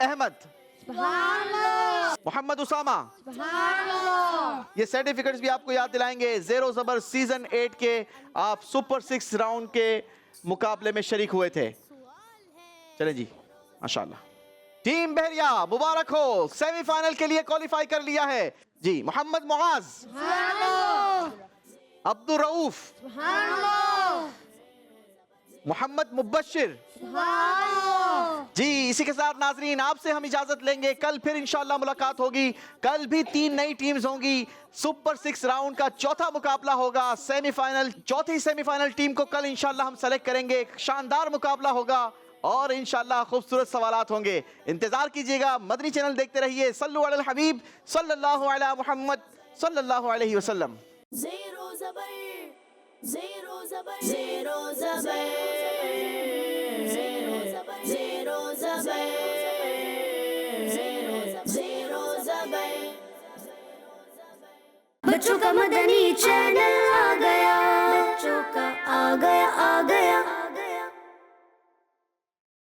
अहमद, मोहम्मद उसामा। ये सर्टिफिकेट्स भी आपको याद दिलाएंगे। ज़ेरो ज़बर सीजन 8 के आप सुपर 6 राउंड के मुकाबले में शरीक हुए थे। चलें जी, माशाल्लाह। टीम बहरिया मुबारक हो, सेमीफाइनल के लिए क्वालिफाई कर लिया है जी। मोहम्मद मुआज, अब्दुल रऊफ, मोहम्मद मुबश्शिर जी। इसी के साथ नाजरीन आपसे हम इजाजत लेंगे। कल फिर इंशाल्लाह मुलाकात होगी। कल भी 3 नई टीम्स होंगी। सुपर 6 राउंड का चौथा मुकाबला होगा। सेमीफाइनल, चौथी सेमीफाइनल टीम को कल इंशाल्लाह हम सेलेक्ट करेंगे। शानदार मुकाबला होगा और इंशाल्लाह खूबसूरत सवालात होंगे। इंतजार कीजिएगा, मदनी चैनल देखते रहिए। सल्लु अलल हबीब सल्लल्लाहु अला मुहम्मद सल्लल्लाहु अलैहि वसल्लम। ज़ेरो ज़बर, ज़ेरो ज़बर, ज़ेरो ज़बर, ज़ेरो ज़बर, ज़ेरो ज़बर। बच्चों का मदनी चैनल आ गया।